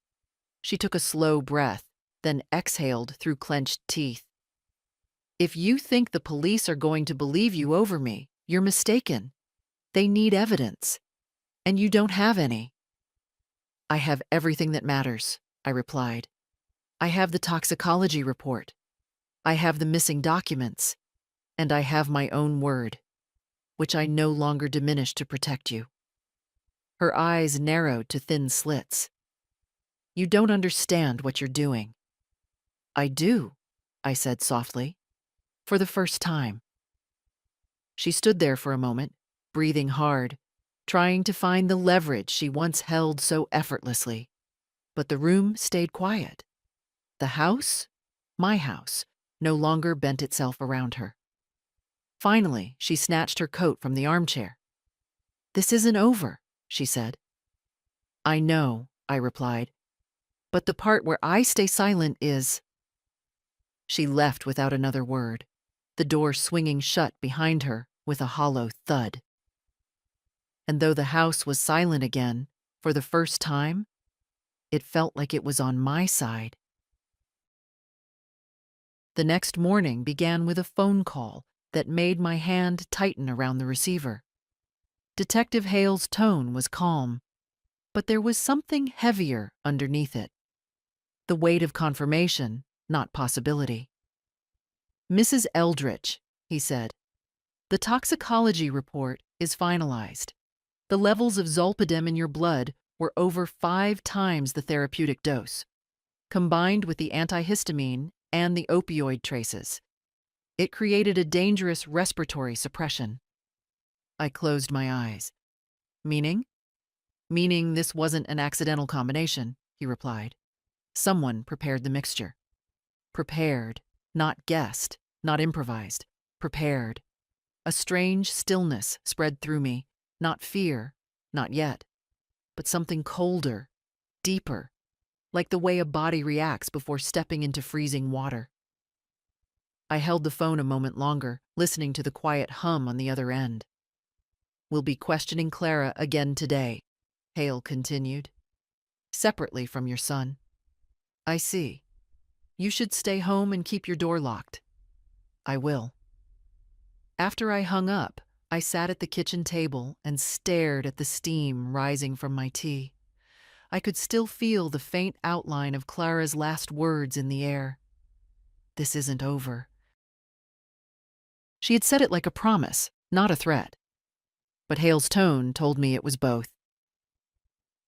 A: She took a slow breath, then exhaled through clenched teeth. "If you think the police are going to believe you over me, you're mistaken. They need evidence, and you don't have any." "I have everything that matters," I replied. "I have the toxicology report. I have the missing documents, and I have my own word, which I no longer diminish to protect you." Her eyes narrowed to thin slits. "You don't understand what you're doing." "I do," I said softly. For the first time. She stood there for a moment, breathing hard, trying to find the leverage she once held so effortlessly. But the room stayed quiet. The house, my house, no longer bent itself around her. Finally, she snatched her coat from the armchair. "This isn't over," she said. "I know," I replied. "But the part where I stay silent is—" She left without another word, the door swinging shut behind her with a hollow thud. And though the house was silent again, for the first time, it felt like it was on my side. The next morning began with a phone call that made my hand tighten around the receiver. Detective Hale's tone was calm, but there was something heavier underneath it. The weight of confirmation, not possibility. "Mrs. Eldridge," he said, "the toxicology report is finalized. The levels of zolpidem in your blood were over 5 times the therapeutic dose, combined with the antihistamine and the opioid traces. It created a dangerous respiratory suppression." I closed my eyes. "Meaning?" "Meaning this wasn't an accidental combination," he replied. "Someone prepared the mixture." Prepared, not guessed, not improvised. Prepared. A strange stillness spread through me, not fear, not yet, but something colder, deeper, like the way a body reacts before stepping into freezing water. I held the phone a moment longer, listening to the quiet hum on the other end. "We'll be questioning Clara again today," Hale continued. "Separately from your son." "I see. You should stay home and keep your door locked." "I will." After I hung up, I sat at the kitchen table and stared at the steam rising from my tea. I could still feel the faint outline of Clara's last words in the air. "This isn't over." She had said it like a promise, not a threat. But Hale's tone told me it was both.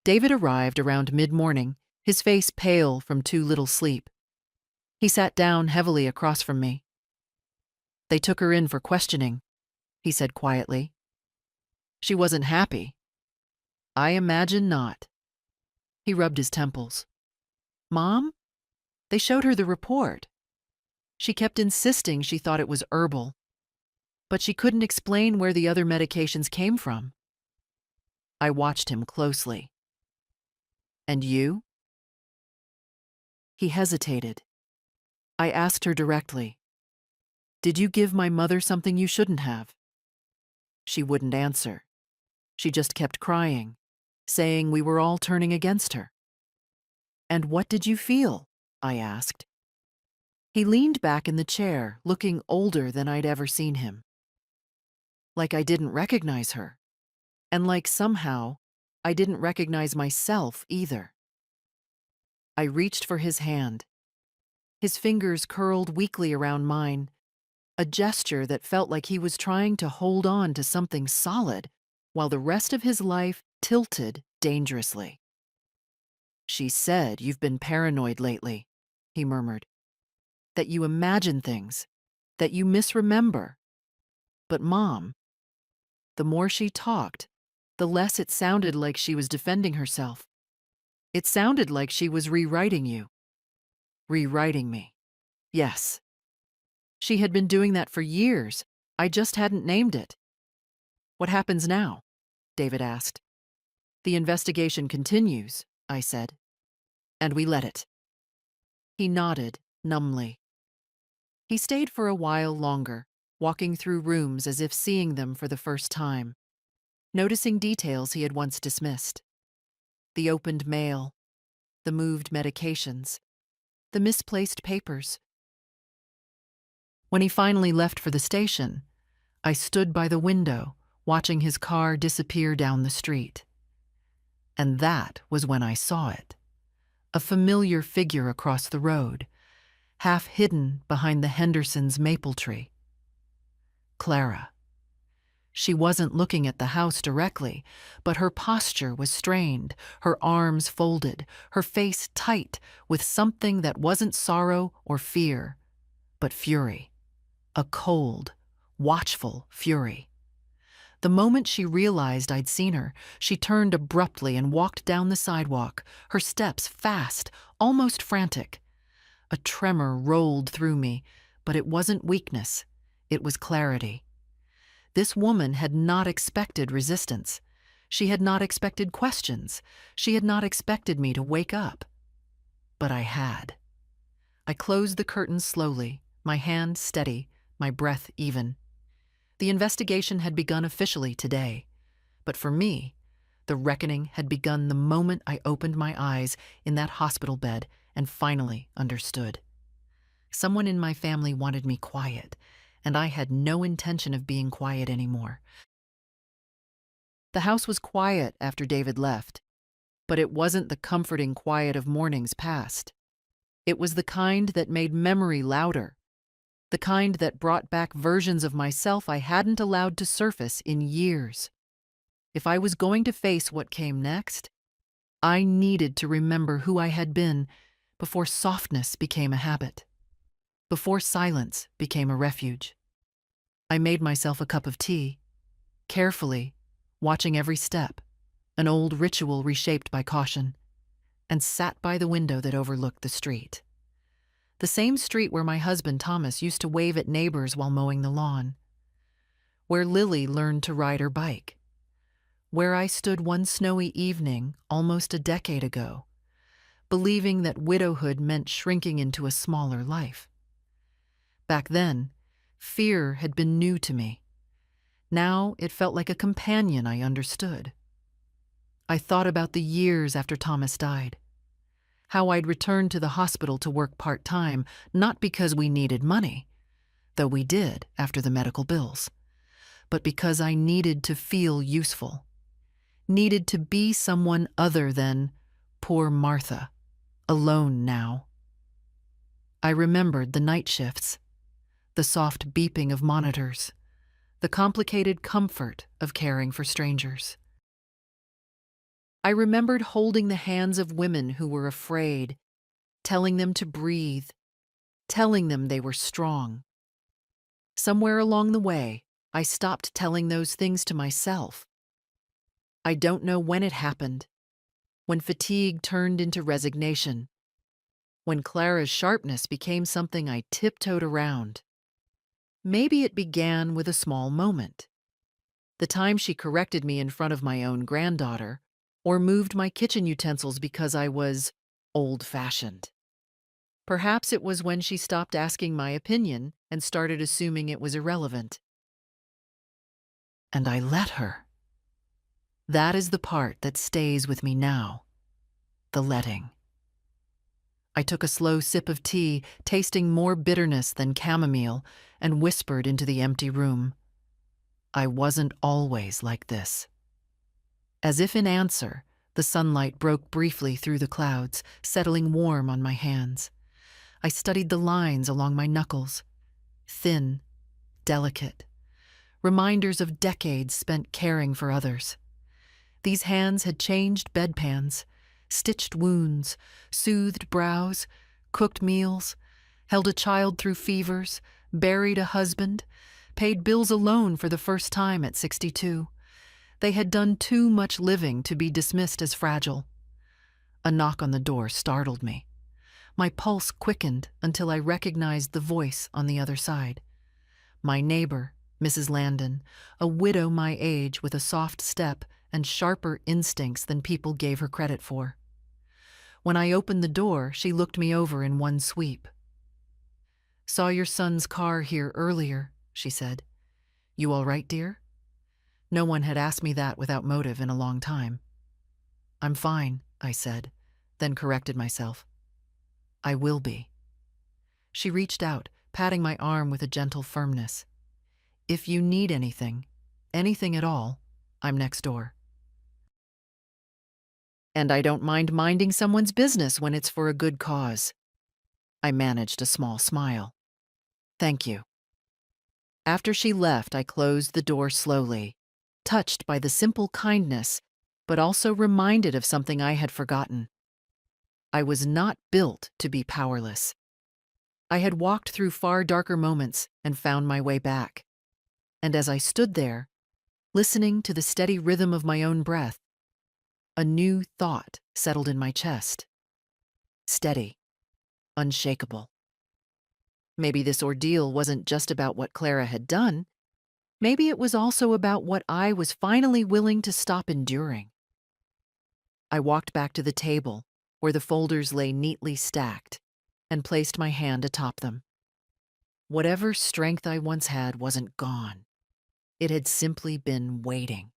A: David arrived around mid-morning, his face pale from too little sleep. He sat down heavily across from me. "They took her in for questioning," he said quietly. "She wasn't happy." "I imagine not." He rubbed his temples. "Mom? They showed her the report. She kept insisting she thought it was herbal, but she couldn't explain where the other medications came from." I watched him closely. "And you?" He hesitated. I asked her directly, "Did you give my mother something you shouldn't have?" She wouldn't answer. She just kept crying, saying we were all turning against her. "And what did you feel?" I asked. He leaned back in the chair, looking older than I'd ever seen him. Like I didn't recognize her, and like somehow I didn't recognize myself either. I reached for his hand. His fingers curled weakly around mine, a gesture that felt like he was trying to hold on to something solid while the rest of his life tilted dangerously. "She said you've been paranoid lately," he murmured. "That you imagine things, that you misremember. But Mom," the more she talked, the less it sounded like she was defending herself. It sounded like she was rewriting you. Rewriting me. Yes. She had been doing that for years. I just hadn't named it. "What happens now?" David asked. "The investigation continues," I said. "And we let it." He nodded numbly. He stayed for a while longer, walking through rooms as if seeing them for the first time, noticing details he had once dismissed. The opened mail, the moved medications, the misplaced papers. When he finally left for the station, I stood by the window, watching his car disappear down the street. And that was when I saw it. A familiar figure across the road, half hidden behind the Hendersons' maple tree. Clara. She wasn't looking at the house directly, but her posture was strained, her arms folded, her face tight with something that wasn't sorrow or fear, but fury. A cold, watchful fury. The moment she realized I'd seen her, she turned abruptly and walked down the sidewalk, her steps fast, almost frantic. A tremor rolled through me, but it wasn't weakness. It was clarity. This woman had not expected resistance. She had not expected questions. She had not expected me to wake up. But I had. I closed the curtains slowly, my hand steady, my breath even. The investigation had begun officially today, but for me, the reckoning had begun the moment I opened my eyes in that hospital bed and finally understood. Someone in my family wanted me quiet, and I had no intention of being quiet anymore. The house was quiet after David left, but it wasn't the comforting quiet of mornings past. It was the kind that made memory louder, the kind that brought back versions of myself I hadn't allowed to surface in years. If I was going to face what came next, I needed to remember who I had been before softness became a habit, before silence became a refuge. I made myself a cup of tea, carefully, watching every step, an old ritual reshaped by caution, and sat by the window that overlooked the street. The same street where my husband Thomas used to wave at neighbors while mowing the lawn, where Lily learned to ride her bike, where I stood one snowy evening almost a decade ago, believing that widowhood meant shrinking into a smaller life. Back then, fear had been new to me. Now it felt like a companion I understood. I thought about the years after Thomas died, how I'd returned to the hospital to work part-time, not because we needed money, though we did after the medical bills, but because I needed to feel useful, needed to be someone other than poor Martha, alone now. I remembered the night shifts, the soft beeping of monitors, the complicated comfort of caring for strangers. I remembered holding the hands of women who were afraid, telling them to breathe, telling them they were strong. Somewhere along the way, I stopped telling those things to myself. I don't know when it happened, when fatigue turned into resignation, when Clara's sharpness became something I tiptoed around. Maybe it began with a small moment. The time she corrected me in front of my own granddaughter, or moved my kitchen utensils because I was old-fashioned. Perhaps it was when she stopped asking my opinion and started assuming it was irrelevant. And I let her. That is the part that stays with me now, the letting. I took a slow sip of tea, tasting more bitterness than chamomile, and whispered into the empty room. I wasn't always like this. As if in answer, the sunlight broke briefly through the clouds, settling warm on my hands. I studied the lines along my knuckles, thin, delicate, reminders of decades spent caring for others. These hands had changed bedpans, stitched wounds, soothed brows, cooked meals, held a child through fevers, buried a husband, paid bills alone for the first time at 62. They had done too much living to be dismissed as fragile. A knock on the door startled me. My pulse quickened until I recognized the voice on the other side. My neighbor, Mrs. Landon, a widow my age with a soft step and sharper instincts than people gave her credit for. When I opened the door, she looked me over in one sweep. "Saw your son's car here earlier," she said. "You all right, dear?" No one had asked me that without motive in a long time. "I'm fine," I said, then corrected myself. "I will be." She reached out, patting my arm with a gentle firmness. "If you need anything, anything at all, I'm next door. And I don't mind minding someone's business when it's for a good cause." I managed a small smile. "Thank you." After she left, I closed the door slowly, touched by the simple kindness, but also reminded of something I had forgotten. I was not built to be powerless. I had walked through far darker moments and found my way back. And as I stood there, listening to the steady rhythm of my own breath, a new thought settled in my chest. Steady, unshakable. Maybe this ordeal wasn't just about what Clara had done. Maybe it was also about what I was finally willing to stop enduring. I walked back to the table, where the folders lay neatly stacked, and placed my hand atop them. Whatever strength I once had wasn't gone. It had simply been waiting.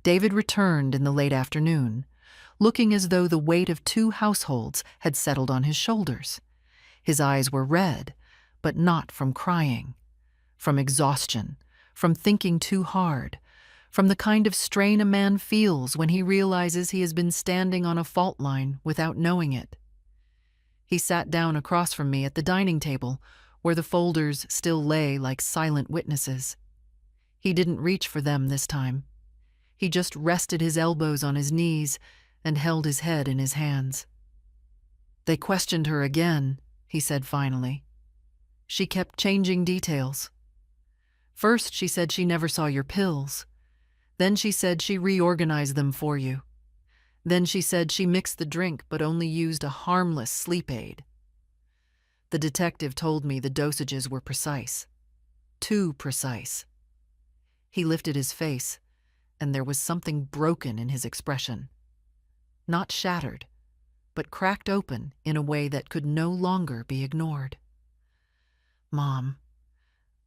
A: David returned in the late afternoon, looking as though the weight of 2 households had settled on his shoulders. His eyes were red, but not from crying, from exhaustion, from thinking too hard, from the kind of strain a man feels when he realizes he has been standing on a fault line without knowing it. He sat down across from me at the dining table, where the folders still lay like silent witnesses. He didn't reach for them this time. He just rested his elbows on his knees and held his head in his hands. "They questioned her again," he said finally. "She kept changing details. First, she said she never saw your pills. Then she said she reorganized them for you. Then she said she mixed the drink but only used a harmless sleep aid. The detective told me the dosages were precise. Too precise." He lifted his face, and there was something broken in his expression. Not shattered, but cracked open in a way that could no longer be ignored. "Mom,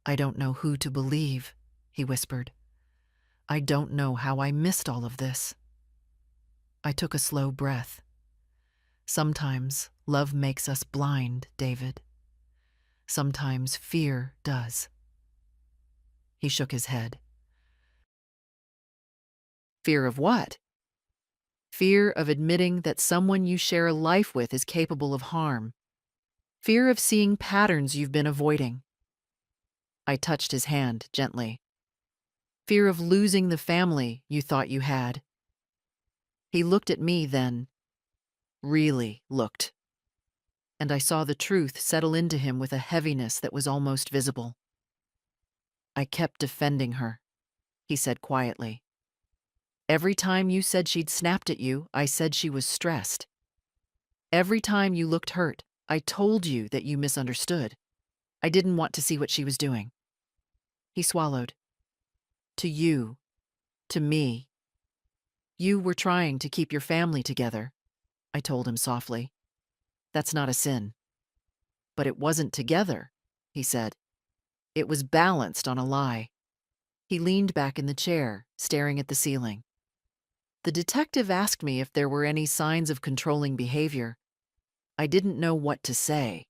A: I don't know who to believe," he whispered. "I don't know how I missed all of this." I took a slow breath. Sometimes love makes us blind, David. Sometimes fear does. He shook his head. "Fear of what?" "Fear of admitting that someone you share a life with is capable of harm. Fear of seeing patterns you've been avoiding." I touched his hand gently. "Fear of losing the family you thought you had." He looked at me then, really looked, and I saw the truth settle into him with a heaviness that was almost visible. "I kept defending her," he said quietly. "Every time you said she'd snapped at you, I said she was stressed. Every time you looked hurt, I told you that you misunderstood. I didn't want to see what she was doing." He swallowed. "To you, to me. You were trying to keep your family together," I told him softly. "That's not a sin." "But it wasn't together," he said. "It was balanced on a lie." He leaned back in the chair, staring at the ceiling. The detective asked me if there were any signs of controlling behavior. I didn't know what to say.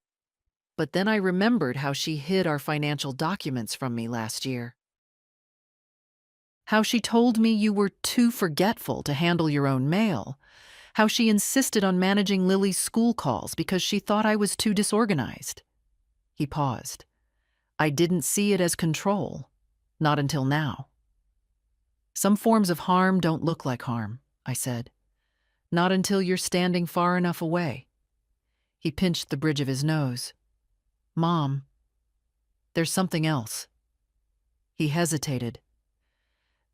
A: But then I remembered how she hid our financial documents from me last year. How she told me you were too forgetful to handle your own mail. How she insisted on managing Lily's school calls because she thought I was too disorganized. He paused. "I didn't see it as control. Not until now." "Some forms of harm don't look like harm," I said. "Not until you're standing far enough away." He pinched the bridge of his nose. "Mom, there's something else." He hesitated.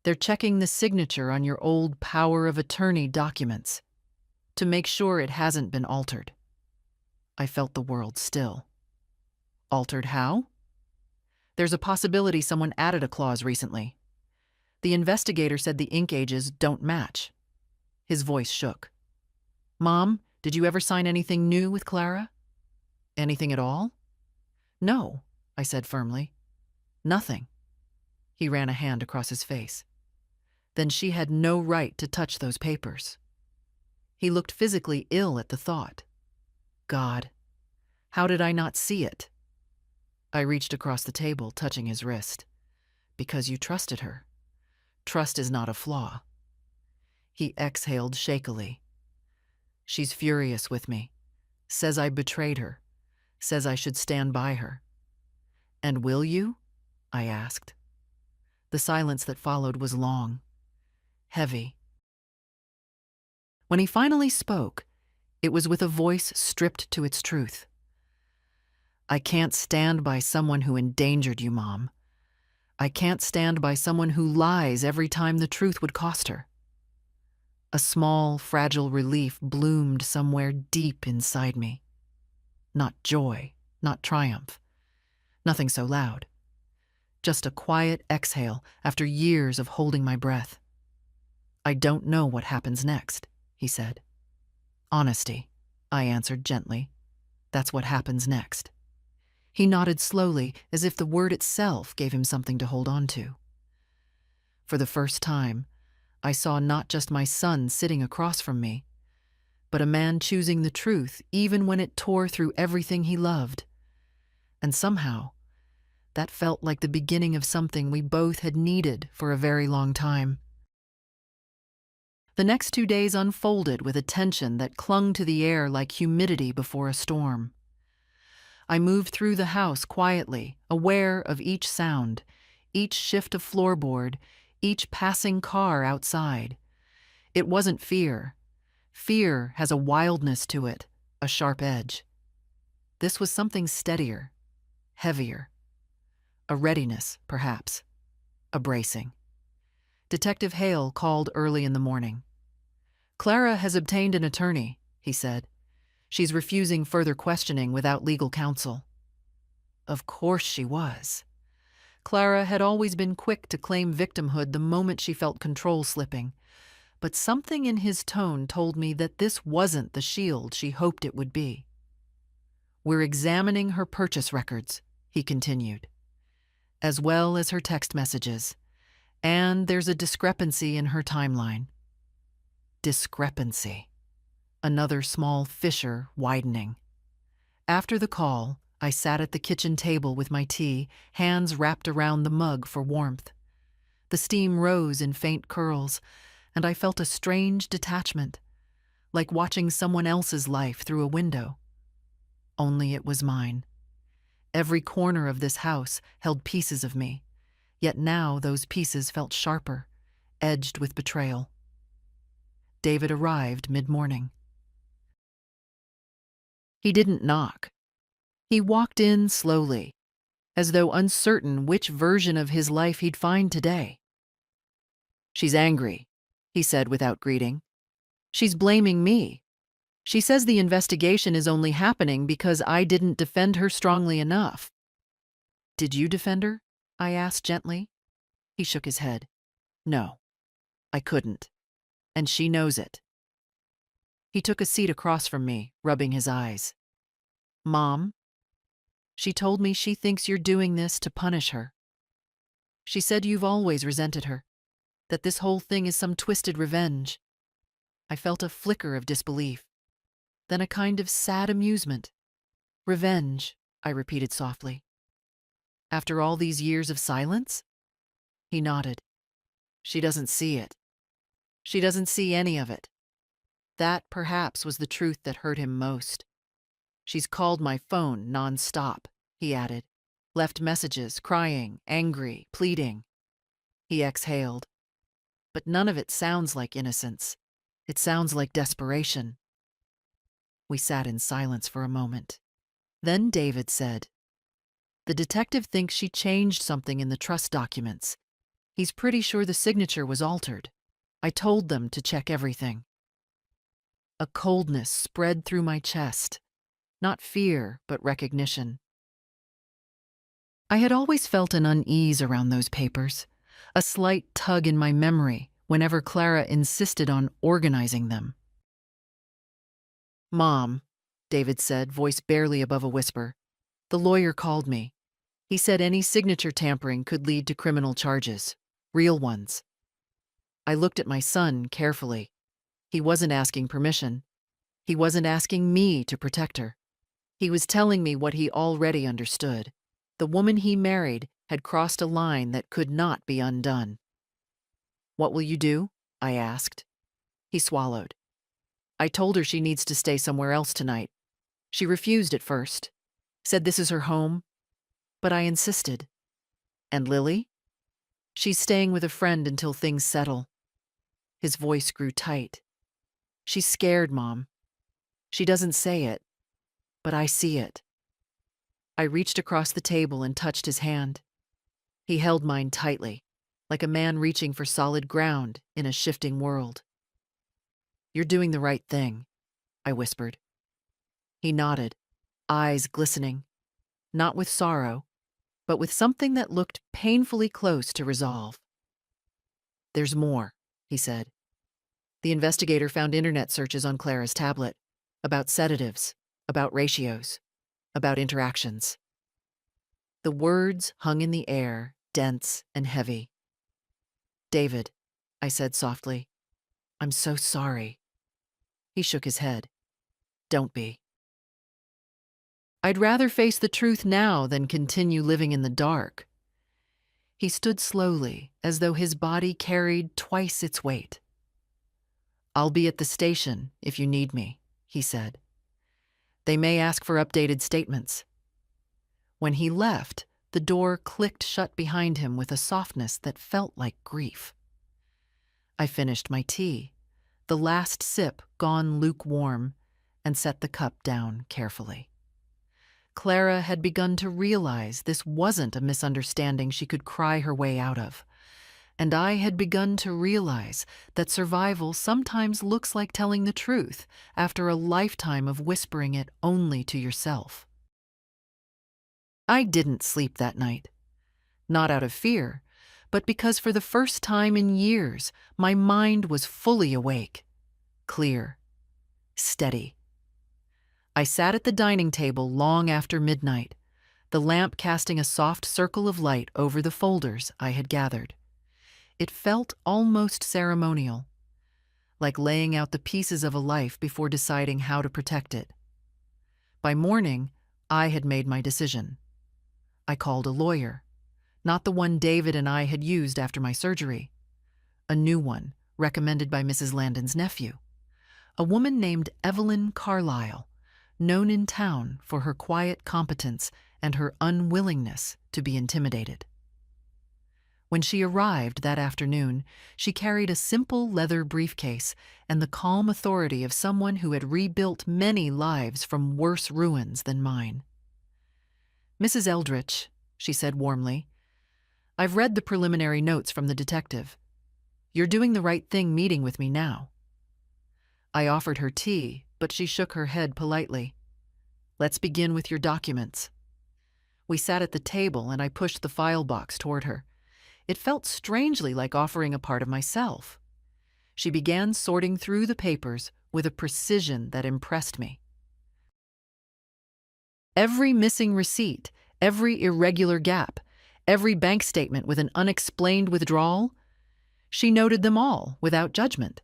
A: "They're checking the signature on your old power of attorney documents to make sure it hasn't been altered." I felt the world still. "Altered how?" "There's a possibility someone added a clause recently. The investigator said the ink ages don't match." His voice shook. "Mom, did you ever sign anything new with Clara?" "Anything at all?" "No," I said firmly. "Nothing." He ran a hand across his face. "Then she had no right to touch those papers." He looked physically ill at the thought. God, how did I not see it? I reached across the table, touching his wrist. "Because you trusted her. Trust is not a flaw." He exhaled shakily. "She's furious with me. Says I betrayed her. Says I should stand by her." "And will you?" I asked. The silence that followed was long, heavy. When he finally spoke, it was with a voice stripped to its truth. I can't stand by someone who endangered you, Mom. I can't stand by someone who lies every time the truth would cost her. A small, fragile relief bloomed somewhere deep inside me. Not joy, not triumph, nothing so loud. Just a quiet exhale after years of holding my breath. I don't know what happens next, he said. Honesty, I answered gently. That's what happens next. He nodded slowly, as if the word itself gave him something to hold on to. For the first time, I saw not just my son sitting across from me, but a man choosing the truth even when it tore through everything he loved. And somehow, that felt like the beginning of something we both had needed for a very long time. The next 2 days unfolded with a tension that clung to the air like humidity before a storm. I moved through the house quietly, aware of each sound, each shift of floorboard, each passing car outside. It wasn't fear. Fear has a wildness to it, a sharp edge. This was something steadier, heavier. A readiness, perhaps. A bracing. Detective Hale called early in the morning. "Clara has obtained an attorney," he said. "She's refusing further questioning without legal counsel." Of course she was. Clara had always been quick to claim victimhood the moment she felt control slipping, but something in his tone told me that this wasn't the shield she hoped it would be. "We're examining her purchase records," he continued, "as well as her text messages, and there's a discrepancy in her timeline." Discrepancy. Another small fissure widening. After the call, I sat at the kitchen table with my tea, hands wrapped around the mug for warmth. The steam rose in faint curls, and I felt a strange detachment, like watching someone else's life through a window. Only it was mine. Every corner of this house held pieces of me, yet now those pieces felt sharper, edged with betrayal. David arrived mid-morning. He didn't knock. He walked in slowly, as though uncertain which version of his life he'd find today. "She's angry," he said without greeting. "She's blaming me. She says the investigation is only happening because I didn't defend her strongly enough." "Did you defend her?" I asked gently. He shook his head. "No, I couldn't. And she knows it." He took a seat across from me, rubbing his eyes. "Mom, she told me she thinks you're doing this to punish her. She said you've always resented her, that this whole thing is some twisted revenge." I felt a flicker of disbelief, then a kind of sad amusement. "Revenge," I repeated softly. "After all these years of silence?" He nodded. "She doesn't see it. She doesn't see any of it." That, perhaps, was the truth that hurt him most. "She's called my phone non-stop," he added. "Left messages, crying, angry, pleading." He exhaled. "But none of it sounds like innocence. It sounds like desperation." We sat in silence for a moment. Then David said, "The detective thinks she changed something in the trust documents. He's pretty sure the signature was altered. I told them to check everything." A coldness spread through my chest. Not fear, but recognition. I had always felt an unease around those papers, a slight tug in my memory whenever Clara insisted on organizing them. "Mom," David said, voice barely above a whisper, "the lawyer called me. He said any signature tampering could lead to criminal charges, real ones." I looked at my son carefully. He wasn't asking permission. He wasn't asking me to protect her. He was telling me what he already understood. The woman he married had crossed a line that could not be undone. "What will you do?" I asked. He swallowed. "I told her she needs to stay somewhere else tonight. She refused at first, said this is her home, but I insisted." "And Lily?" "She's staying with a friend until things settle." His voice grew tight. "She's scared, Mom. She doesn't say it, but I see it." I reached across the table and touched his hand. He held mine tightly, like a man reaching for solid ground in a shifting world. "You're doing the right thing," I whispered. He nodded, eyes glistening, not with sorrow, but with something that looked painfully close to resolve. "There's more," he said. "The investigator found internet searches on Clara's tablet, about sedatives, about ratios, about interactions." The words hung in the air, dense and heavy. "David," I said softly, "I'm so sorry." He shook his head. "Don't be. I'd rather face the truth now than continue living in the dark." He stood slowly, as though his body carried twice its weight. "I'll be at the station if you need me," he said. "They may ask for updated statements." When he left, the door clicked shut behind him with a softness that felt like grief. I finished my tea, the last sip gone lukewarm, and set the cup down carefully. Clara had begun to realize this wasn't a misunderstanding she could cry her way out of, and I had begun to realize that survival sometimes looks like telling the truth after a lifetime of whispering it only to yourself. I didn't sleep that night, not out of fear, but because for the first time in years, my mind was fully awake, clear, steady. I sat at the dining table long after midnight, the lamp casting a soft circle of light over the folders I had gathered. It felt almost ceremonial, like laying out the pieces of a life before deciding how to protect it. By morning, I had made my decision. I called a lawyer, not the one David and I had used after my surgery. A new one, recommended by Mrs. Landon's nephew, a woman named Evelyn Carlyle, known in town for her quiet competence and her unwillingness to be intimidated. When she arrived that afternoon, she carried a simple leather briefcase and the calm authority of someone who had rebuilt many lives from worse ruins than mine. "Mrs. Eldridge," she said warmly, "I've read the preliminary notes from the detective. You're doing the right thing meeting with me now." I offered her tea, but she shook her head politely. "Let's begin with your documents." We sat at the table and I pushed the file box toward her. It felt strangely like offering a part of myself. She began sorting through the papers with a precision that impressed me. Every missing receipt, every irregular gap, every bank statement with an unexplained withdrawal, she noted them all without judgment.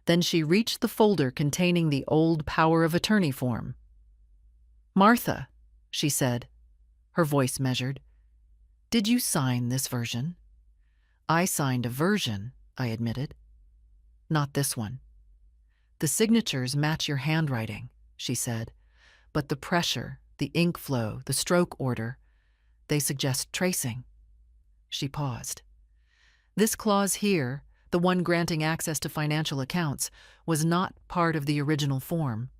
A: Then she reached the folder containing the old power of attorney form. "Martha," she said, her voice measured, "did you sign this version?" "I signed a version," I admitted. "Not this one. The signatures match your handwriting," she said, "but the pressure, the ink flow, the stroke order, they suggest tracing." She paused. "This clause here, the one granting access to financial accounts, was not part of the original form."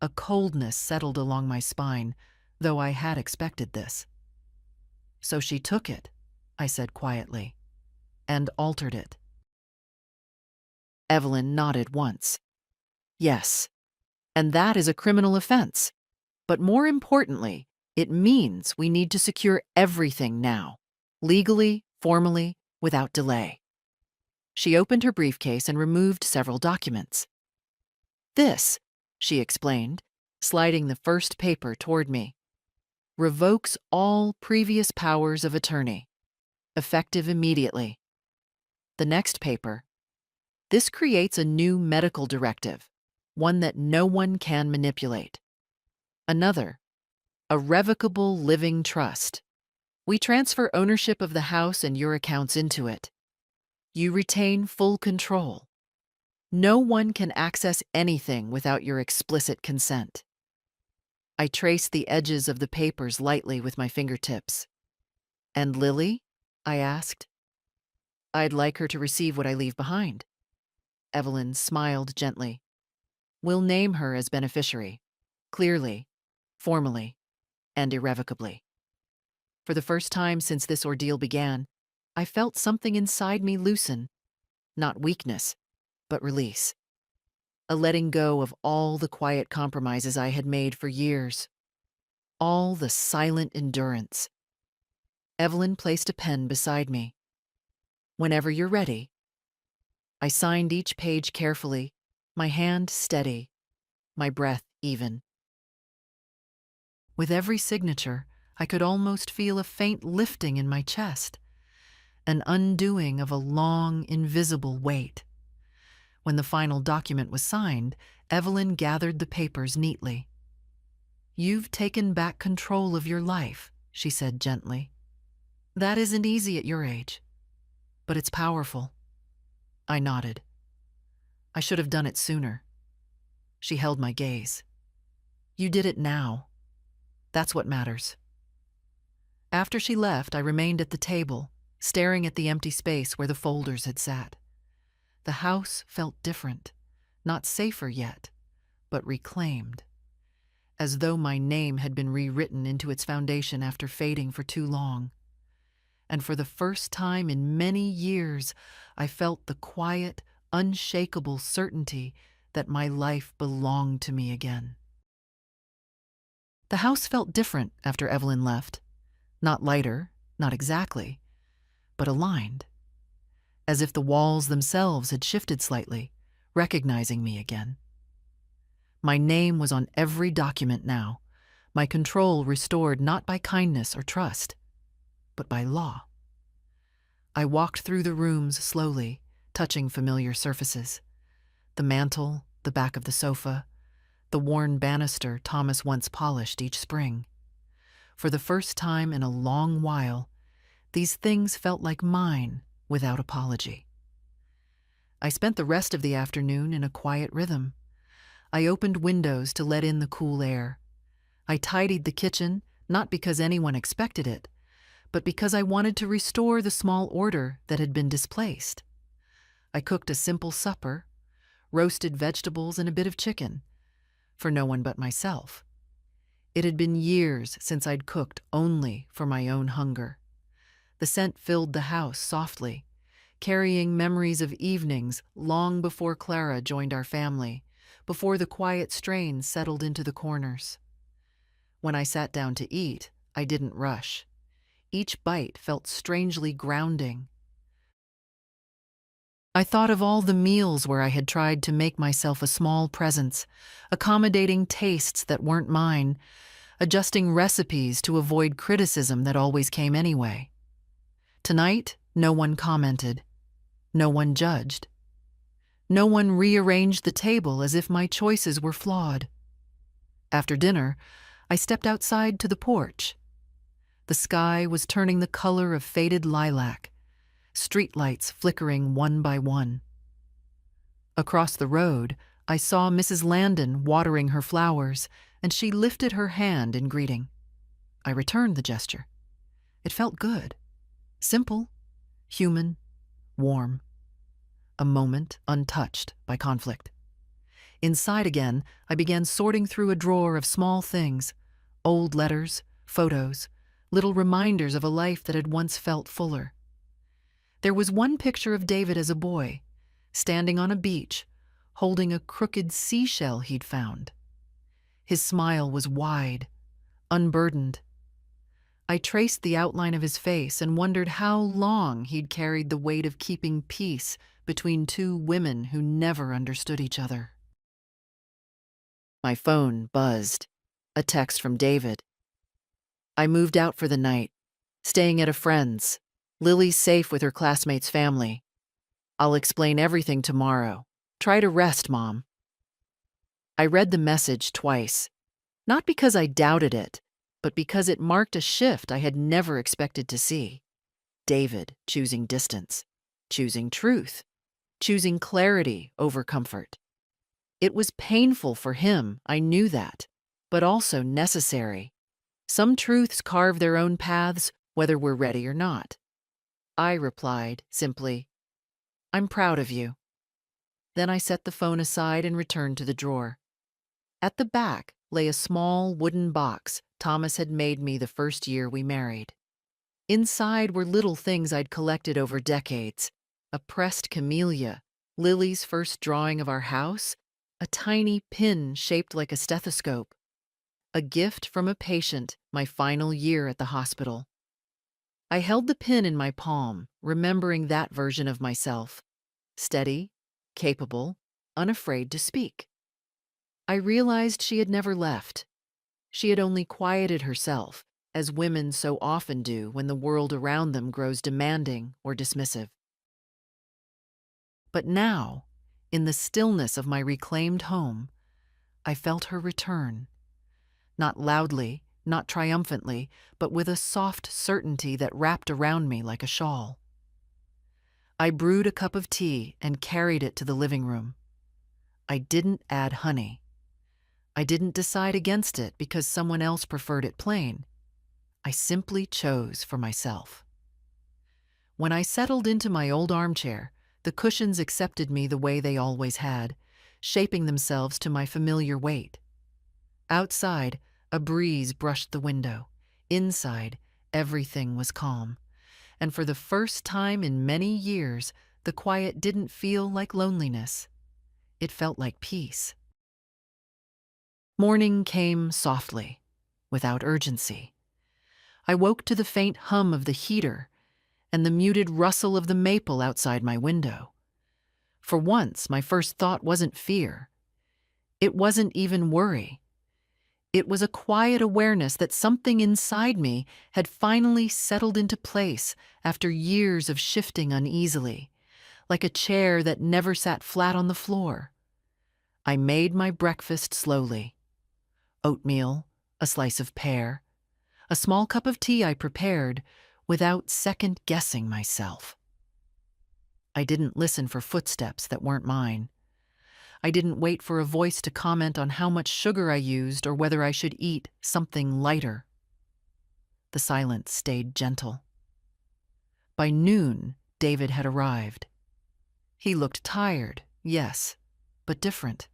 A: A coldness settled along my spine, though I had expected this. "So she took it," I said quietly, "and altered it." Evelyn nodded once. "Yes, and that is a criminal offense. But more importantly, it means we need to secure everything now, legally, formally, without delay." She opened her briefcase and removed several documents. "This," she explained, sliding the first paper toward me, "revokes all previous powers of attorney, effective immediately." The next paper, "This creates a new medical directive, one that no one can manipulate." Another, "A revocable living trust. We transfer ownership of the house and your accounts into it. You retain full control. No one can access anything without your explicit consent." I traced the edges of the papers lightly with my fingertips. "And Lily?" I asked. "I'd like her to receive what I leave behind." Evelyn smiled gently. "We'll name her as beneficiary. Clearly, formally. and irrevocably. For the first time since this ordeal began, I felt something inside me loosen, not weakness, but release. A letting go of all the quiet compromises I had made for years, all the silent endurance. Evelyn placed a pen beside me. "Whenever you're ready." I signed each page carefully, my hand steady, my breath even. With every signature, I could almost feel a faint lifting in my chest, an undoing of a long, invisible weight. When the final document was signed, Evelyn gathered the papers neatly. "You've taken back control of your life," she said gently. "That isn't easy at your age, but it's powerful." I nodded. "I should have done it sooner." She held my gaze. "You did it now. That's what matters." After she left, I remained at the table, staring at the empty space where the folders had sat. The house felt different, not safer yet, but reclaimed, as though my name had been rewritten into its foundation after fading for too long. And for the first time in many years, I felt the quiet, unshakable certainty that my life belonged to me again. The house felt different after Evelyn left. Not lighter, not exactly, but aligned. As if the walls themselves had shifted slightly, recognizing me again. My name was on every document now, my control restored not by kindness or trust, but by law. I walked through the rooms slowly, touching familiar surfaces. The mantel, the back of the sofa, the worn banister Thomas once polished each spring. For the first time in a long while, these things felt like mine without apology. I spent the rest of the afternoon in a quiet rhythm. I opened windows to let in the cool air. I tidied the kitchen, not because anyone expected it, but because I wanted to restore the small order that had been displaced. I cooked a simple supper, roasted vegetables and a bit of chicken, for no one but myself. It had been years since I'd cooked only for my own hunger. The scent filled the house softly, carrying memories of evenings long before Clara joined our family, before the quiet strains settled into the corners. When I sat down to eat, I didn't rush. Each bite felt strangely grounding. I thought of all the meals where I had tried to make myself a small presence, accommodating tastes that weren't mine, adjusting recipes to avoid criticism that always came anyway. Tonight, no one commented. No one judged. No one rearranged the table as if my choices were flawed. After dinner, I stepped outside to the porch. The sky was turning the color of faded lilac, streetlights flickering one by one. Across the road, I saw Mrs. Landon watering her flowers, and she lifted her hand in greeting. I returned the gesture. It felt good. Simple, human, warm. A moment untouched by conflict. Inside again, I began sorting through a drawer of small things, old letters, photos, little reminders of a life that had once felt fuller. There was one picture of David as a boy, standing on a beach, holding a crooked seashell he'd found. His smile was wide, unburdened. I traced the outline of his face and wondered how long he'd carried the weight of keeping peace between two women who never understood each other. My phone buzzed. A text from David. "I moved out for the night, staying at a friend's. Lily's safe with her classmate's family. I'll explain everything tomorrow. Try to rest, Mom." I read the message twice, not because I doubted it, but because it marked a shift I had never expected to see. David choosing distance, choosing truth, choosing clarity over comfort. It was painful for him, I knew that, but also necessary. Some truths carve their own paths, whether we're ready or not. I replied simply, "I'm proud of you." Then I set the phone aside and returned to the drawer. At the back, lay a small wooden box Thomas had made me the first year we married. Inside were little things I'd collected over decades: a pressed camellia, Lily's first drawing of our house, a tiny pin shaped like a stethoscope, a gift from a patient my final year at the hospital. I held the pin in my palm, remembering that version of myself: steady, capable, unafraid to speak. I realized she had never left. She had only quieted herself, as women so often do when the world around them grows demanding or dismissive. But now, in the stillness of my reclaimed home, I felt her return. Not loudly, not triumphantly, but with a soft certainty that wrapped around me like a shawl. I brewed a cup of tea and carried it to the living room. I didn't add honey. I didn't decide against it because someone else preferred it plain. I simply chose for myself. When I settled into my old armchair, the cushions accepted me the way they always had, shaping themselves to my familiar weight. Outside, a breeze brushed the window. Inside, everything was calm. And for the first time in many years, the quiet didn't feel like loneliness. It felt like peace. Morning came softly, without urgency. I woke to the faint hum of the heater and the muted rustle of the maple outside my window. For once, my first thought wasn't fear. It wasn't even worry. It was a quiet awareness that something inside me had finally settled into place after years of shifting uneasily, like a chair that never sat flat on the floor. I made my breakfast slowly. Oatmeal, a slice of pear, a small cup of tea I prepared without second-guessing myself. I didn't listen for footsteps that weren't mine. I didn't wait for a voice to comment on how much sugar I used or whether I should eat something lighter. The silence stayed gentle. By noon, David had arrived. He looked tired, yes, but different,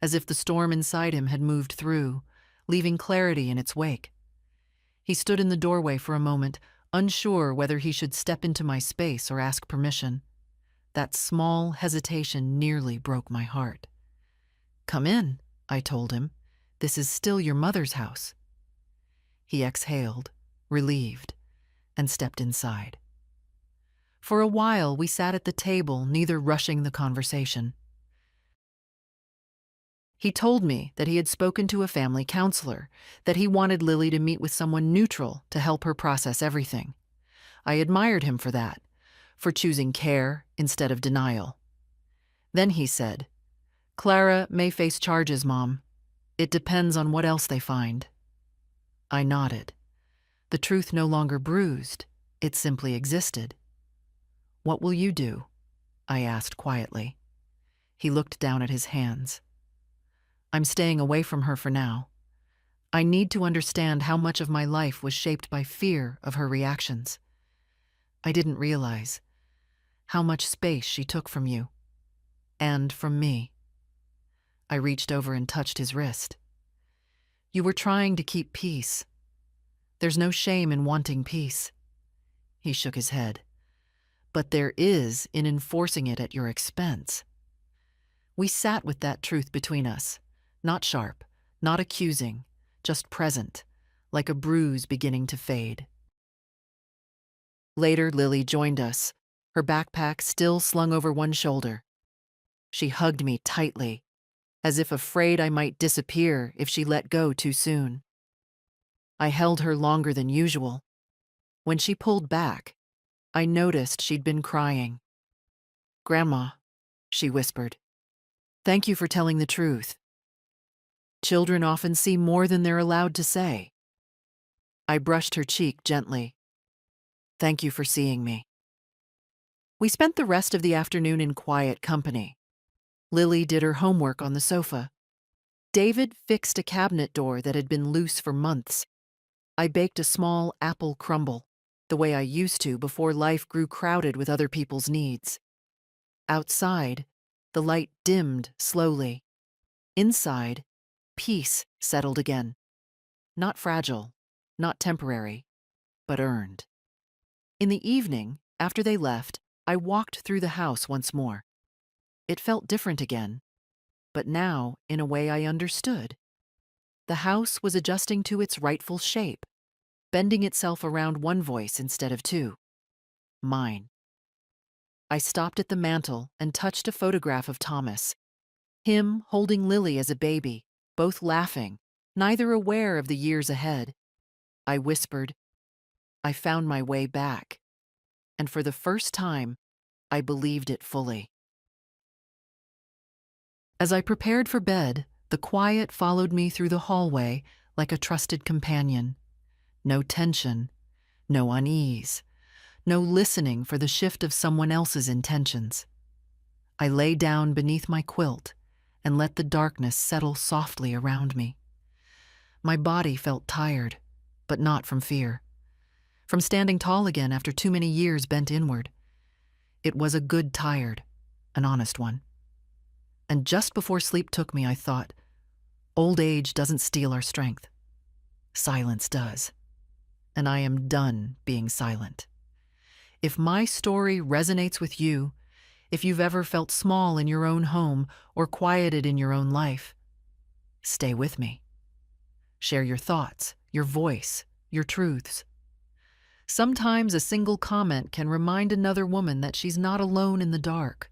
A: as if the storm inside him had moved through, leaving clarity in its wake. He stood in the doorway for a moment, unsure whether he should step into my space or ask permission. That small hesitation nearly broke my heart. "Come in," I told him. "This is still your mother's house." He exhaled, relieved, and stepped inside. For a while, we sat at the table, neither rushing the conversation. He told me that he had spoken to a family counselor, that he wanted Lily to meet with someone neutral to help her process everything. I admired him for that, for choosing care instead of denial. Then he said, "Clara may face charges, Mom. It depends on what else they find." I nodded. The truth no longer bruised, it simply existed. "What will you do?" I asked quietly. He looked down at his hands. "I'm staying away from her for now. I need to understand how much of my life was shaped by fear of her reactions. I didn't realize how much space she took from you. And from me." I reached over and touched his wrist. "You were trying to keep peace. There's no shame in wanting peace." He shook his head. "But there is in enforcing it at your expense." We sat with that truth between us, not sharp, not accusing, just present, like a bruise beginning to fade. Later, Lily joined us, her backpack still slung over one shoulder. She hugged me tightly, as if afraid I might disappear if she let go too soon. I held her longer than usual. When she pulled back, I noticed she'd been crying. "Grandma," she whispered, "thank you for telling the truth. Children often see more than they're allowed to say." I brushed her cheek gently. "Thank you for seeing me." We spent the rest of the afternoon in quiet company. Lily did her homework on the sofa. David fixed a cabinet door that had been loose for months. I baked a small apple crumble, the way I used to before life grew crowded with other people's needs. Outside, the light dimmed slowly. Inside, peace settled again. Not fragile, not temporary, but earned. In the evening, after they left, I walked through the house once more. It felt different again, but now in a way I understood. The house was adjusting to its rightful shape, bending itself around one voice instead of two. Mine. I stopped at the mantel and touched a photograph of Thomas. Him holding Lily as a baby, both laughing, neither aware of the years ahead. I whispered, I found my way back. And for the first time, I believed it fully. As I prepared for bed, the quiet followed me through the hallway like a trusted companion. No tension, no unease, no listening for the shift of someone else's intentions. I lay down beneath my quilt and let the darkness settle softly around me. My body felt tired, but not from fear. From standing tall again after too many years bent inward. It was a good tired, an honest one. And just before sleep took me, I thought, old age doesn't steal our strength. Silence does. And I am done being silent. If my story resonates with you, if you've ever felt small in your own home or quieted in your own life, stay with me. Share your thoughts, your voice, your truths. Sometimes a single comment can remind another woman that she's not alone in the dark.